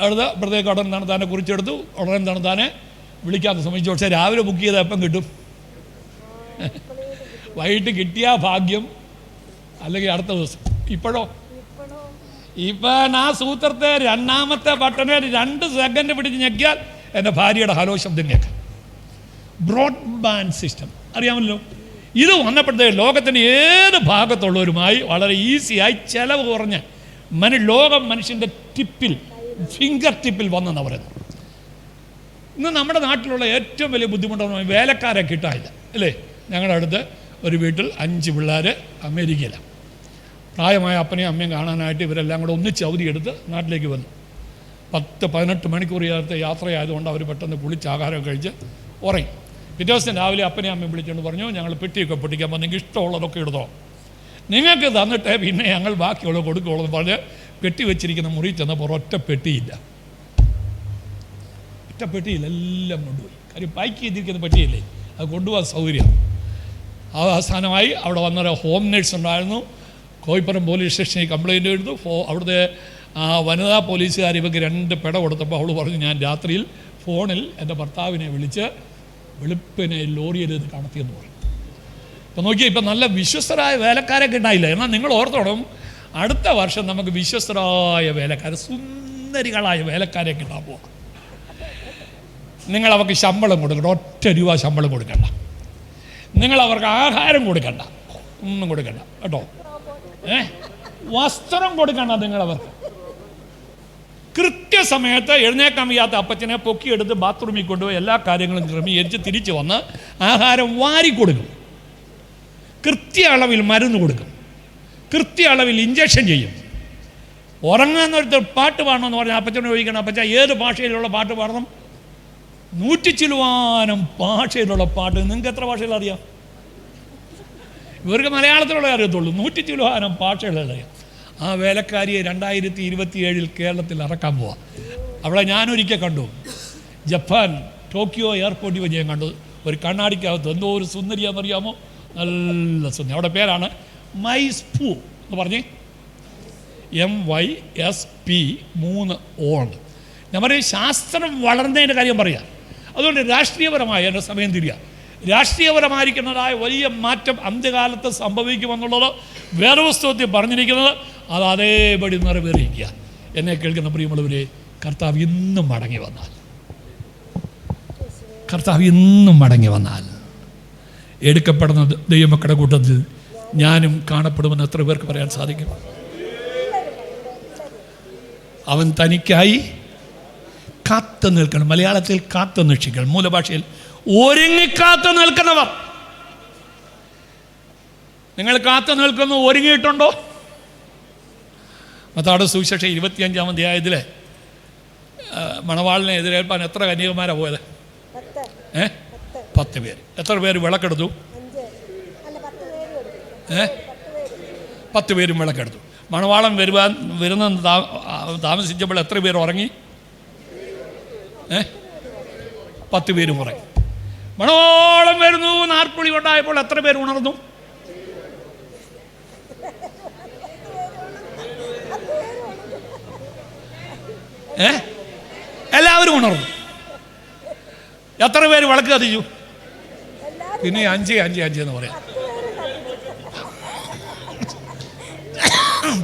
ഇവിടത്തേക്ക് ഉടൻ എന്താണ് താനെ കുറിച്ചെടുത്തു, ഉടനെ എന്താണ് താനെ വിളിക്കാമെന്ന് ശ്രമിച്ചു. പക്ഷേ രാവിലെ ബുക്ക് ചെയ്താൽ എപ്പം കിട്ടും? വൈകിട്ട് കിട്ടിയ ഭാഗ്യം, അല്ലെങ്കിൽ അടുത്ത ദിവസം. ഇപ്പോഴോ? ഇപ്പം ആ സൂത്രത്തെ 2ാമത്തെ ബട്ടണിൽ 2 സെക്കൻഡ് പിടിച്ച് ഞെക്കിയാൽ എൻ്റെ ഭാര്യയുടെ ഹലോ ശബ്ദം കേൾക്കാം. ബ്രോഡ്ബാൻഡ് സിസ്റ്റം അറിയാമല്ലോ. ഇത് വന്നപ്പോഴത്തേക്ക് ലോകത്തിൻ്റെ ഏത് ഭാഗത്തുള്ളവരുമായി വളരെ ഈസിയായി ചിലവ് കുറഞ്ഞ് ലോകം മനുഷ്യൻ്റെ ടിപ്പിൽ, ഫിംഗർ ടിപ്പിൽ വന്നെന്ന് പറയുന്നത്. ഇന്ന് നമ്മുടെ നാട്ടിലുള്ള ഏറ്റവും വലിയ ബുദ്ധിമുട്ടെന്ന് വേലക്കാരെ കിട്ടാനില്ല അല്ലേ? ഞങ്ങളുടെ അടുത്ത് ഒരു വീട്ടിൽ 5 പിള്ളേർ അമേരിക്കയിലാണ്. പ്രായമായ അപ്പനെയും അമ്മയും കാണാനായിട്ട് ഇവരെല്ലാം കൂടെ ഒന്നിച്ച് അവധിയെടുത്ത് നാട്ടിലേക്ക് വന്നു. 10-18 മണിക്കൂർ യാത്രയായതുകൊണ്ട് അവർ പെട്ടെന്ന് കുളിച്ച് ആഹാരമൊക്കെ കഴിച്ച് ഉറങ്ങി. പിറ്റേ ദിവസം രാവിലെ അപ്പനെയും അമ്മയും വിളിച്ചുകൊണ്ട് പറഞ്ഞു, ഞങ്ങൾ പെട്ടിയൊക്കെ പൊട്ടിക്കാൻ പോകുമ്പോൾ നിങ്ങൾക്ക് ഇഷ്ടമുള്ളതൊക്കെ എടുത്തോ, നിങ്ങൾക്ക് തന്നിട്ട് പിന്നെ ഞങ്ങൾ ബാക്കിയുള്ളത് കൊടുക്കുകയുള്ളൂ എന്ന് പറഞ്ഞ് പെട്ടി വെച്ചിരിക്കുന്ന മുറി ചെന്നപ്പോൾ ഒറ്റ പെട്ടിയില്ല. എല്ലാം കൊണ്ടുപോയി. കാര്യം പാക്ക് ചെയ്തിരിക്കുന്ന പെട്ടിയില്ലേ, അത് കൊണ്ടുപോകാൻ സൗകര്യം. അവസാനമായി അവിടെ വന്നൊരു ഹോം നേഴ്സ് ഉണ്ടായിരുന്നു. കോയിപ്പുറം പോലീസ് സ്റ്റേഷനിൽ കംപ്ലയിൻ്റ് എഴുതു. അവിടുത്തെ വനിതാ പോലീസുകാർ ഇവർക്ക് 2 പെട കൊടുത്തപ്പോൾ അവൾ പറഞ്ഞു, ഞാൻ രാത്രിയിൽ ഫോണിൽ എൻ്റെ ഭർത്താവിനെ വിളിച്ച് വെളുപ്പിനെ ലോറിയിൽ ഇത് കടത്തിയെന്ന് പറഞ്ഞു. അപ്പോൾ നോക്കിയാൽ ഇപ്പം നല്ല വിശ്വസ്തരായ വേലക്കാരെ കിട്ടാനില്ല. എന്നാൽ നിങ്ങൾ ഓർത്തോണം, അടുത്ത വർഷം നമുക്ക് വിശ്വസ്തരായ വേലക്കാരെ, സുന്ദരികളായ വേലക്കാരെ കിട്ടാൻ പോകാം. നിങ്ങൾ അവർക്ക് ശമ്പളം കൊടുക്കണ്ട, 1 രൂപ ശമ്പളം കൊടുക്കണ്ട. നിങ്ങൾ അവർക്ക് ആഹാരം കൊടുക്കണ്ട, ഒന്നും കൊടുക്കണ്ട കേട്ടോ. വസ്ത്രം കൊടുക്കണ്ട. നിങ്ങളവർക്ക് കൃത്യസമയത്ത് എഴുന്നേക്കാൻ വയ്യാത്ത അപ്പച്ചനെ പൊക്കിയെടുത്ത് ബാത്റൂമിൽ കൊണ്ടുപോയി എല്ലാ കാര്യങ്ങളും ക്രമീകരിച്ച് തിരിച്ചു വന്ന് ആഹാരം വാരിക്കൊടുക്കും. കൃത്യ അളവിൽ മരുന്ന് കൊടുക്കും, കൃത്യ അളവിൽ ഇഞ്ചക്ഷൻ ചെയ്യും. ഉറങ്ങാന്നൊരുത്തർ പാട്ട് പാടണമെന്ന് പറഞ്ഞാൽ അപ്പച്ചനെ ചോദിക്കണം, അപ്പച്ച ഏത് ഭാഷയിലുള്ള പാട്ട് പാടണം? 100 ചില്ലുവാനം ഭാഷയിലുള്ള പാട്ട്. നിങ്ങൾക്ക് എത്ര ഭാഷകൾ അറിയാം? ഇവർക്ക് മലയാളത്തിലുള്ള അറിയത്തുള്ളൂ. 100 ചില്ലുവാനം ഭാഷകളുള്ള അറിയാം. ആ വേലക്കാരിയെ 2027 കേരളത്തിൽ ഇറക്കാൻ പോവാം. അവിടെ ഞാനൊരിക്കൽ കണ്ടു, ജപ്പാൻ ടോക്കിയോ എയർപോർട്ടിൽ വെച്ച് ഞാൻ കണ്ടു. ഒരു കണ്ണാടിക്കകത്ത് എന്തോ ഒരു സുന്ദരിയാണെന്നറിയാമോ? നല്ല സുന്ദരി. അവിടെ പേരാണ് മൈസ്പൂ എന്ന് പറഞ്ഞ്, MYSP 3 ഉണ്ട്. ഞാൻ പറയും, ശാസ്ത്രം വളർന്നതിൻ്റെ കാര്യം പറയാം. അതുകൊണ്ട് രാഷ്ട്രീയപരമായ എൻ്റെ സമയം തിരിയുക. രാഷ്ട്രീയപരമായിരിക്കുന്നതായ വലിയ മാറ്റം അന്ത്യകാലത്ത് സംഭവിക്കുമെന്നുള്ളത് വേദപുസ്തകത്തിൽ പറഞ്ഞിരിക്കുന്നത് അത് അതേപടി നിറവേറിയിരിക്കുക. എന്നെ കേൾക്കുന്ന പ്രിയമുള്ളവരെ, കർത്താവ് ഇന്നും മടങ്ങി വന്നാൽ എടുക്കപ്പെടുന്ന ദൈവമക്കളുടെ കൂട്ടത്തിൽ ഞാനും കാണപ്പെടുമെന്ന് എത്ര പേർക്ക് പറയാൻ സാധിക്കും? അവൻ തനിക്കായി കാത്തു നിൽക്കണം. മലയാളത്തിൽ കാത്തു നിൽക്കണം, മൂലഭാഷയിൽ ഒരുങ്ങിക്കാത്തു നിൽക്കുന്നവർ. നിങ്ങൾ കാത്തു നിൽക്കുന്നു, ഒരുങ്ങിയിട്ടുണ്ടോ? മത്തായിയുടെ സുവിശേഷം 25-ാം അധ്യായത്തിൽ മണവാളിനെ എതിരേൽപ്പാൻ എത്ര കന്യകമാരാണ് പോയത്? 10 പേര്. എത്ര പേര് വിളക്കെടുത്തു? 10 പേരും വിളക്കെടുത്തു. മണവാളൻ വരുന്ന താമസിച്ചപ്പോൾ എത്ര പേർ ഉറങ്ങി? 10 പേരും ഉറങ്ങി. മണവാളൻ വരുന്നു നാർപ്പുളി കൊണ്ടായപ്പോൾ എത്ര പേര് ഉണർന്നു? എല്ലാവരും ഉണർന്നു. എത്ര പേര് വിളക്ക് കത്തിച്ചു? പിന്നെ 5 എന്ന് പറയാം.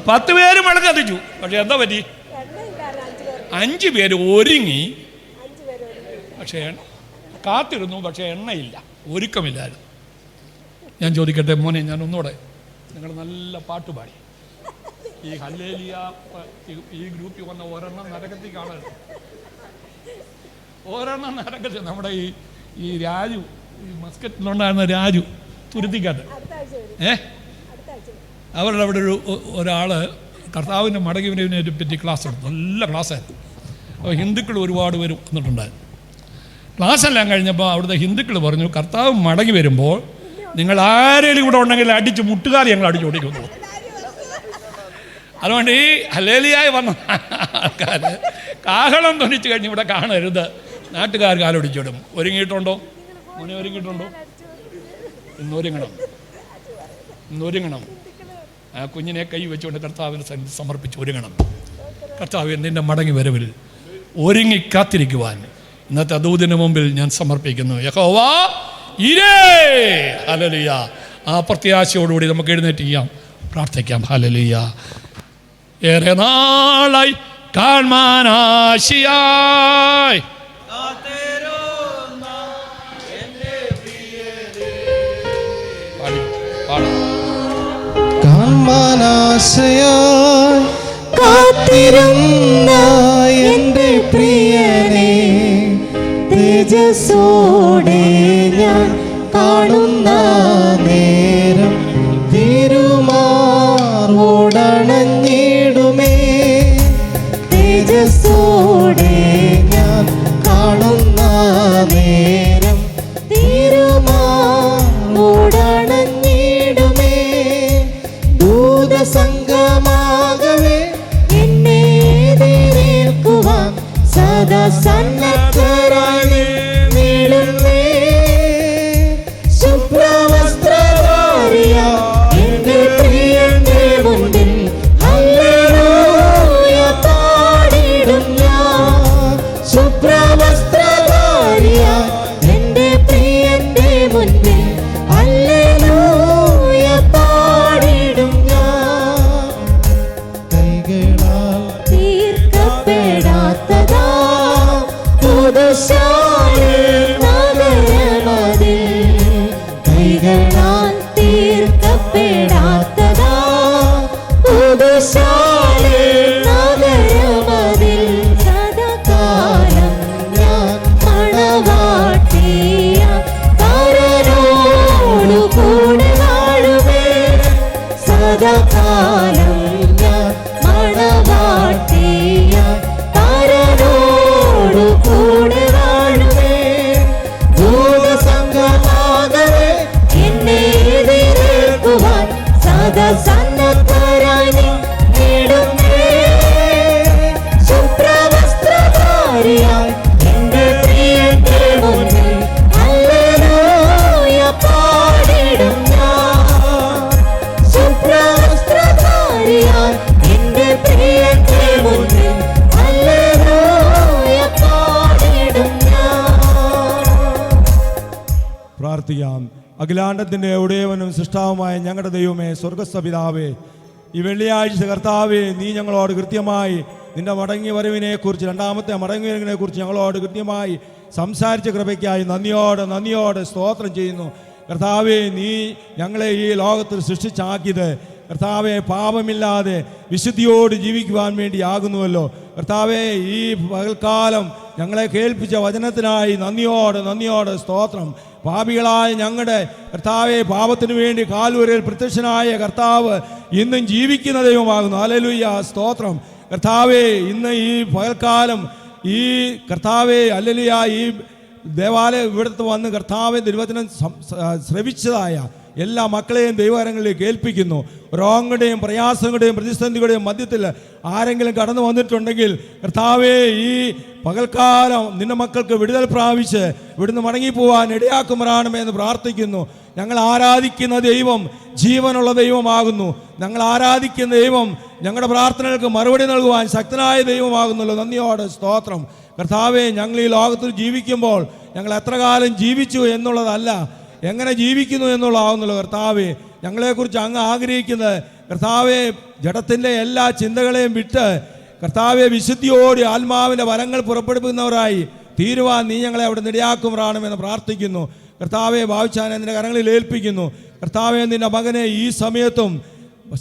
10 പേരും വിളക്ക് കത്തിച്ചു. പക്ഷെ എന്താ പറ്റി? 5 പേര് ഒരുങ്ങി, പക്ഷേ കാത്തിരുന്നു, പക്ഷേ എണ്ണയില്ല, ഒരുക്കമില്ലായിരുന്നു. ഞാൻ ചോദിക്കട്ടെ മോനെ, ഞാൻ ഒന്നുകൂടെ, നിങ്ങൾ നല്ല പാട്ടുപാടി ഈ ഹല്ലേലൂയ ഈ ഗ്രൂപ്പിൽ വന്ന ഒരെണ്ണം നരകത്തിൽ കാണരുത്. ഒരെണ്ണം നരകത്തിൽ. നമ്മുടെ ഈ രാജു, ഈ മസ്കറ്റിലുണ്ടായിരുന്ന രാജു തുരുത്തിക്കാട്ട്, അവരുടെ അവിടെ ഒരാൾ കർത്താവിൻ്റെ മടങ്ങിവിനെ പറ്റി ക്ലാസ് എടുത്തു. നല്ല ക്ലാസ്സായിരുന്നു. അപ്പോൾ ഹിന്ദുക്കൾ ഒരുപാട് പേര് വന്നിട്ടുണ്ടായിരുന്നു. ക്ലാസ്സെല്ലാം കഴിഞ്ഞപ്പോൾ അവിടുത്തെ ഹിന്ദുക്കൾ പറഞ്ഞു, കർത്താവ് മടങ്ങി വരുമ്പോൾ നിങ്ങൾ ആരെങ്കിലും ഇവിടെ ഉണ്ടെങ്കിൽ അടിച്ച് മുട്ടുകാരി ഞങ്ങൾ അടിച്ചു ഓടിക്കുന്നു. അതുകൊണ്ട് ഈ ഹല്ലേലൂയായി വന്ന ആൾക്കാർ കാഹളം ധ്വനിച്ച് കഴിഞ്ഞ് ഇവിടെ കാണരുത്. നാട്ടുകാർ കാലൊടിച്ചിടും. ഒരുങ്ങിയിട്ടുണ്ടോ മോനെ? ഒരുങ്ങിയിട്ടുണ്ടോ? ഇന്നൊരുങ്ങണം. ആ കുഞ്ഞിനെ കൈ വെച്ചുകൊണ്ട് കർത്താവിന് സമർപ്പിച്ച് ഒരുങ്ങണം. കർത്താവ് നിൻ്റെ മടങ്ങി വരവിൽ ഒരുങ്ങി കാത്തിരിക്കുവാൻ ഇന്നത്തെ ദൂതിന് മുമ്പിൽ ഞാൻ സമർപ്പിക്കുന്നു. യഹോവാ ഇരേ. ഹല്ലേലൂയ. ആ പ്രത്യാശയോടുകൂടി നമുക്ക് എഴുന്നേറ്റ് ചെയ്യാം, പ്രാർത്ഥിക്കാം. ഹല്ലേലൂയ. ഏറെ നാളായി കാൺമാനാശിയായി കാൺമാനാശയായി കാത്തിരുന്ന എൻ്റെ പ്രിയനെ തേജസ്സോടെ ഞാൻ കാണുന്ന നേരം തിരുമാർവോടണഞ്ഞിടുമേ. തേജസ്സോടെ ഞാൻ കാണുന്ന നേരം തിരുമാർവോടണഞ്ഞിടുമേ. ദൂതസംഗമാകവേ എന്നെ എതിരേൽക്കുവാൻ സദാ സന്നദ്ധരായി നീളുന്നേ. ശുഭ്രവസ്ത്രധാരിയ എന്റെ പ്രിയന്റെ മുൻപിൽ ഹല്ലേലൂയ പാടിടും ഞാൻ. ശുഭ്രവസ്ത്രധാരിയ എന്റെ പ്രിയന്റെ മുൻപിൽ ഹല്ലേലൂയ പാടിടും ഞാൻ. കൈകളാൽ തീർക്കപ്പെടാത്തതാ നഗരമതിൽ. കൈകളാൽ തീർക്കപ്പെടാത്തതാ നഗരമതിൽ. സദാകാലം ഞാൻ മണവാട്ടിയ താരനോടു കൂടെ വാഴുമേ. സദാകാലം ഞാൻ മണവാട്ടിയ താരനോടു കൂടെ വാഴുമേ. ദൂതസംഗമാകവേ എന്നെ എതിരേൽക്കുവാൻ സദാ സന്നദ്ധരായി നീടുന്നേ. ശുഭ്രവസ്ത്രധാരിയായി എന്റെ പ്രിയന്റെ മുൻപിൽ ഹല്ലേലൂയ പാടിടും ഞാൻ. ശുഭ്രവസ്ത്രധാരിയായി എന്റെ പ്രിയന്റെ മുൻപിൽ ഹല്ലേലൂയ പാടിടും ഞാൻ. പ്രാർത്ഥിക്കാം. അഖിലാണ്ടത്തിൻ്റെ ഉടയവനും സൃഷ്ടാവുമായ ഞങ്ങളുടെ ദൈവമേ, സ്വർഗസ്ഥ പിതാവേ, ഈ വെള്ളിയാഴ്ച കർത്താവേ, നീ ഞങ്ങളോട് കൃത്യമായി നിന്റെ മടങ്ങി വരവിനെക്കുറിച്ച്, രണ്ടാമത്തെ മടങ്ങി വരവിനെക്കുറിച്ച് ഞങ്ങളോട് കൃത്യമായി സംസാരിച്ച കൃപയ്ക്കായി നന്ദിയോടെ സ്തോത്രം ചെയ്യുന്നു. കർത്താവേ, നീ ഞങ്ങളെ ഈ ലോകത്തിൽ സൃഷ്ടിച്ചാക്കിയത് കർത്താവെ പാപമില്ലാതെ വിശുദ്ധിയോട് ജീവിക്കുവാൻ വേണ്ടിയാകുന്നുവല്ലോ. കർത്താവെ, ഈ പകൽക്കാലം ഞങ്ങളെ കേൾപ്പിച്ച വചനത്തിനായി നന്ദിയോടെ സ്തോത്രം. പാപികളായ ഞങ്ങളുടെ കർത്താവെ, പാപത്തിനു വേണ്ടി കാൽവരിയിൽ പ്രത്യക്ഷനായ കർത്താവ് ഇന്നും ജീവിക്കുന്ന ദൈവമാകുന്നു. ഹല്ലേലൂയ, സ്തോത്രം. കർത്താവെ, ഇന്ന് ഈ പകൽക്കാലം ഈ കർത്താവെ ഹല്ലേലൂയ, ഈ ദേവാലയം ഇവിടുത്തെ വന്ന് കർത്താവെ തിരുവചനം ശ്രവിച്ചതായ എല്ലാ മക്കളെയും ദൈവകരങ്ങളിലേക്ക് ഏൽപ്പിക്കുന്നു. രോഗങ്ങളുടെയും പ്രയാസങ്ങളുടെയും പ്രതിസന്ധികളുടെയും മധ്യത്തിൽ ആരെങ്കിലും കടന്നു വന്നിട്ടുണ്ടെങ്കിൽ കർത്താവേ, ഈ പകൽക്കാലം നിന്റെ മക്കൾക്ക് വിടുതൽ പ്രാപിച്ച് ഇവിടുന്ന് മടങ്ങിപ്പോവാൻ ഇടയാക്കുമാറാണമേ എന്ന് പ്രാർത്ഥിക്കുന്നു. ഞങ്ങൾ ആരാധിക്കുന്ന ദൈവം ജീവനുള്ള ദൈവമാകുന്നു. ഞങ്ങൾ ആരാധിക്കുന്ന ദൈവം ഞങ്ങളുടെ പ്രാർത്ഥനകൾക്ക് മറുപടി നൽകുവാൻ ശക്തനായ ദൈവമാകുന്നല്ലോ. നന്ദിയോടെ സ്തോത്രം. കർത്താവേ, ഞങ്ങൾ ഈ ലോകത്തിൽ ജീവിക്കുമ്പോൾ ഞങ്ങൾ എത്ര കാലം ജീവിച്ചു എന്നുള്ളതല്ല, എങ്ങനെ ജീവിക്കുന്നു എന്നുള്ളതാകുന്നല്ലോ. കർത്താവേ, ഞങ്ങളെക്കുറിച്ച് അങ്ങ് ആഗ്രഹിക്കുന്നത് കർത്താവെ, ജഡത്തിൻ്റെ എല്ലാ ചിന്തകളെയും വിട്ട് കർത്താവെ, വിശുദ്ധിയോടെ ആത്മാവിൻ്റെ വരങ്ങൾ പുറപ്പെടുവിക്കുന്നവരായി തീരുവാൻ നീ ഞങ്ങളെ അവിടെ ഇടയാക്കുമാറാണെന്ന് പ്രാർത്ഥിക്കുന്നു. കർത്താവെ, ഭാവിച്ചാനെ നിന്റെ കരങ്ങളിൽ ഏൽപ്പിക്കുന്നു. കർത്താവെ, നിന്റെ മകനെ ഈ സമയത്തും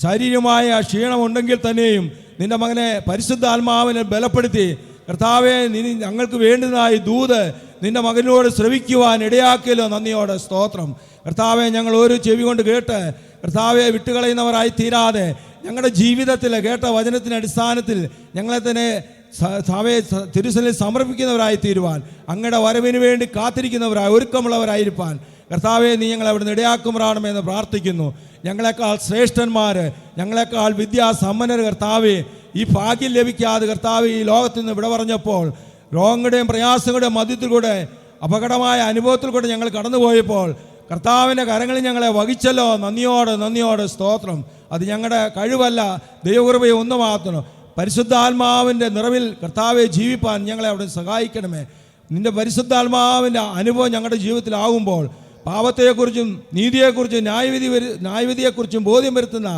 ശാരീരികമായ ക്ഷീണമുണ്ടെങ്കിൽ തന്നെയും നിന്റെ മകനെ പരിശുദ്ധാത്മാവിനെ ബലപ്പെടുത്തി കർത്താവെ, നീ ഞങ്ങൾക്ക് വേണ്ടുന്നതായി ദൂത് നിന്റെ മകനോട് ശ്രവിക്കുവാൻ ഇടയാക്കിയല്ലോ. നന്ദിയോടെ സ്തോത്രം. കർത്താവെ, ഞങ്ങൾ ഒരു ചെവി കൊണ്ട് കേട്ട് കർത്താവെ വിട്ടുകളയുന്നവരായി തീരാതെ ഞങ്ങളുടെ ജീവിതത്തിൽ കേട്ട വചനത്തിൻ്റെ അടിസ്ഥാനത്തിൽ ഞങ്ങളെ തന്നെ തിരുസനിൽ സമർപ്പിക്കുന്നവരായി തീരുവാൻ, അങ്ങയുടെ വരവിന് വേണ്ടി കാത്തിരിക്കുന്നവരായി ഒരുക്കമുള്ളവരായിരിക്കാൻ കർത്താവെ, നീ ഞങ്ങളെ അവിടെ നിന്ന് ഇടയാക്കുമാറാണെന്ന് പ്രാർത്ഥിക്കുന്നു. ഞങ്ങളെക്കാൾ ശ്രേഷ്ഠന്മാർ, ഞങ്ങളെക്കാൾ വിദ്യാസമ്പന്നർ കർത്താവെ, ഈ ഭാഗ്യം ലഭിക്കാതെ കർത്താവ് ഈ ലോകത്തിൽ നിന്ന് വിട പറഞ്ഞപ്പോൾ രോഗങ്ങളുടെയും പ്രയാസങ്ങളുടെയും മധ്യത്തിൽ കൂടെ അപകടമായ അനുഭവത്തിൽ കൂടെ ഞങ്ങൾ കടന്നുപോയപ്പോൾ കർത്താവിൻ്റെ കരങ്ങളിൽ ഞങ്ങളെ വഹിച്ചല്ലോ. നന്ദിയോടെ സ്തോത്രം. അത് ഞങ്ങളുടെ കഴിവല്ല, ദൈവകൃപയെ ഒന്ന് മാത്രം. പരിശുദ്ധാത്മാവിൻ്റെ നിറവിൽ കർത്താവെ ജീവിപ്പാൻ ഞങ്ങളെ അവിടെ സഹായിക്കണമേ. നിൻ്റെ പരിശുദ്ധാത്മാവിൻ്റെ അനുഭവം ഞങ്ങളുടെ ജീവിതത്തിലാകുമ്പോൾ പാപത്തെക്കുറിച്ചും നീതിയെക്കുറിച്ചും ന്യായവിധിയെക്കുറിച്ചും ബോധ്യം വരുത്തുന്ന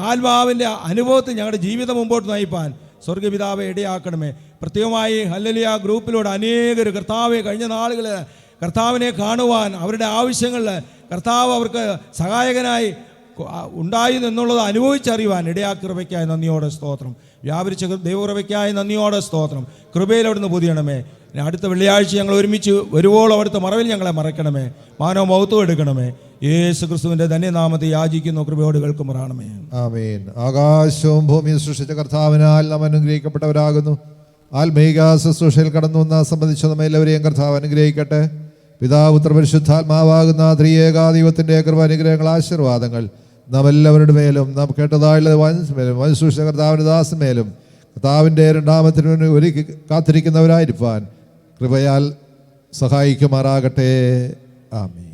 ആത്മാവിൻ്റെ അനുഭവത്തിൽ ഞങ്ങളുടെ ജീവിതം മുമ്പോട്ട് നയിപ്പാൻ സ്വർഗ്ഗപിതാവെ ഇടയാക്കണമേ. പ്രത്യേകമായി ഹല്ലേലൂയ ഗ്രൂപ്പിലൂടെ അനേകർ കർത്താവെ കഴിഞ്ഞ നാളുകൾ കർത്താവിനെ കാണുവാൻ അവരുടെ ആവശ്യങ്ങളിൽ കർത്താവ് അവർക്ക് സഹായകനായി ഉണ്ടായി എന്നുള്ളത് അനുഭവിച്ചറിയുവാൻ ഇടയാക്കൃപയ്ക്കായി നന്ദിയോടെ സ്തോത്രം. വ്യാപരിച്ച ദൈവകൃപയ്ക്കായി നന്ദിയോടെ സ്തോത്രം. കൃപയിൽ അവിടുന്ന് പൊതിയണമേ. അടുത്ത വെള്ളിയാഴ്ച ഞങ്ങൾ ഒരുമിച്ച് വരുവോളം അവിടുത്തെ മറവിൽ ഞങ്ങളെ മറയ്ക്കണമേ. മാനവ മഹത്വം എടുക്കണമേ. യേശു ക്രിസ്തുവിന്റെ ധന്യനാമത്തെ യാചിക്കുന്നു. കൃപയോട് കേൾക്കുമാറാണമേ. ആമേൻ. ആകാശവും ഭൂമിയും സൃഷ്ടിച്ച കർത്താവിനാൽ നാം അനുഗ്രഹിക്കപ്പെട്ടവരാകുന്നു. ആത്മീക ശുശ്രൂഷയിൽ കടന്നു വന്ന സംബന്ധിച്ച നമ്മെ എല്ലാവരെയും കർത്താവ് അനുഗ്രഹിക്കട്ടെ. പിതാവ് പുത്ര പരിശുദ്ധാത്മാവാകുന്ന ത്രിയേകാദൈവത്തിൻ്റെ കൃപ, അനുഗ്രഹങ്ങൾ, ആശീർവാദങ്ങൾ നാം എല്ലാവരുടെ മേലും നാം കേട്ടതായുള്ള മേലും സൃഷ്ടിച്ച കർത്താവിൻ്റെ ദാസമേലും കർത്താവിൻ്റെ രണ്ടാമത്തിന് ഒരുക്കി കാത്തിരിക്കുന്നവരായിരിക്കാൻ കൃപയാൽ സഹായിക്കുമാറാകട്ടെ. ആമേൻ.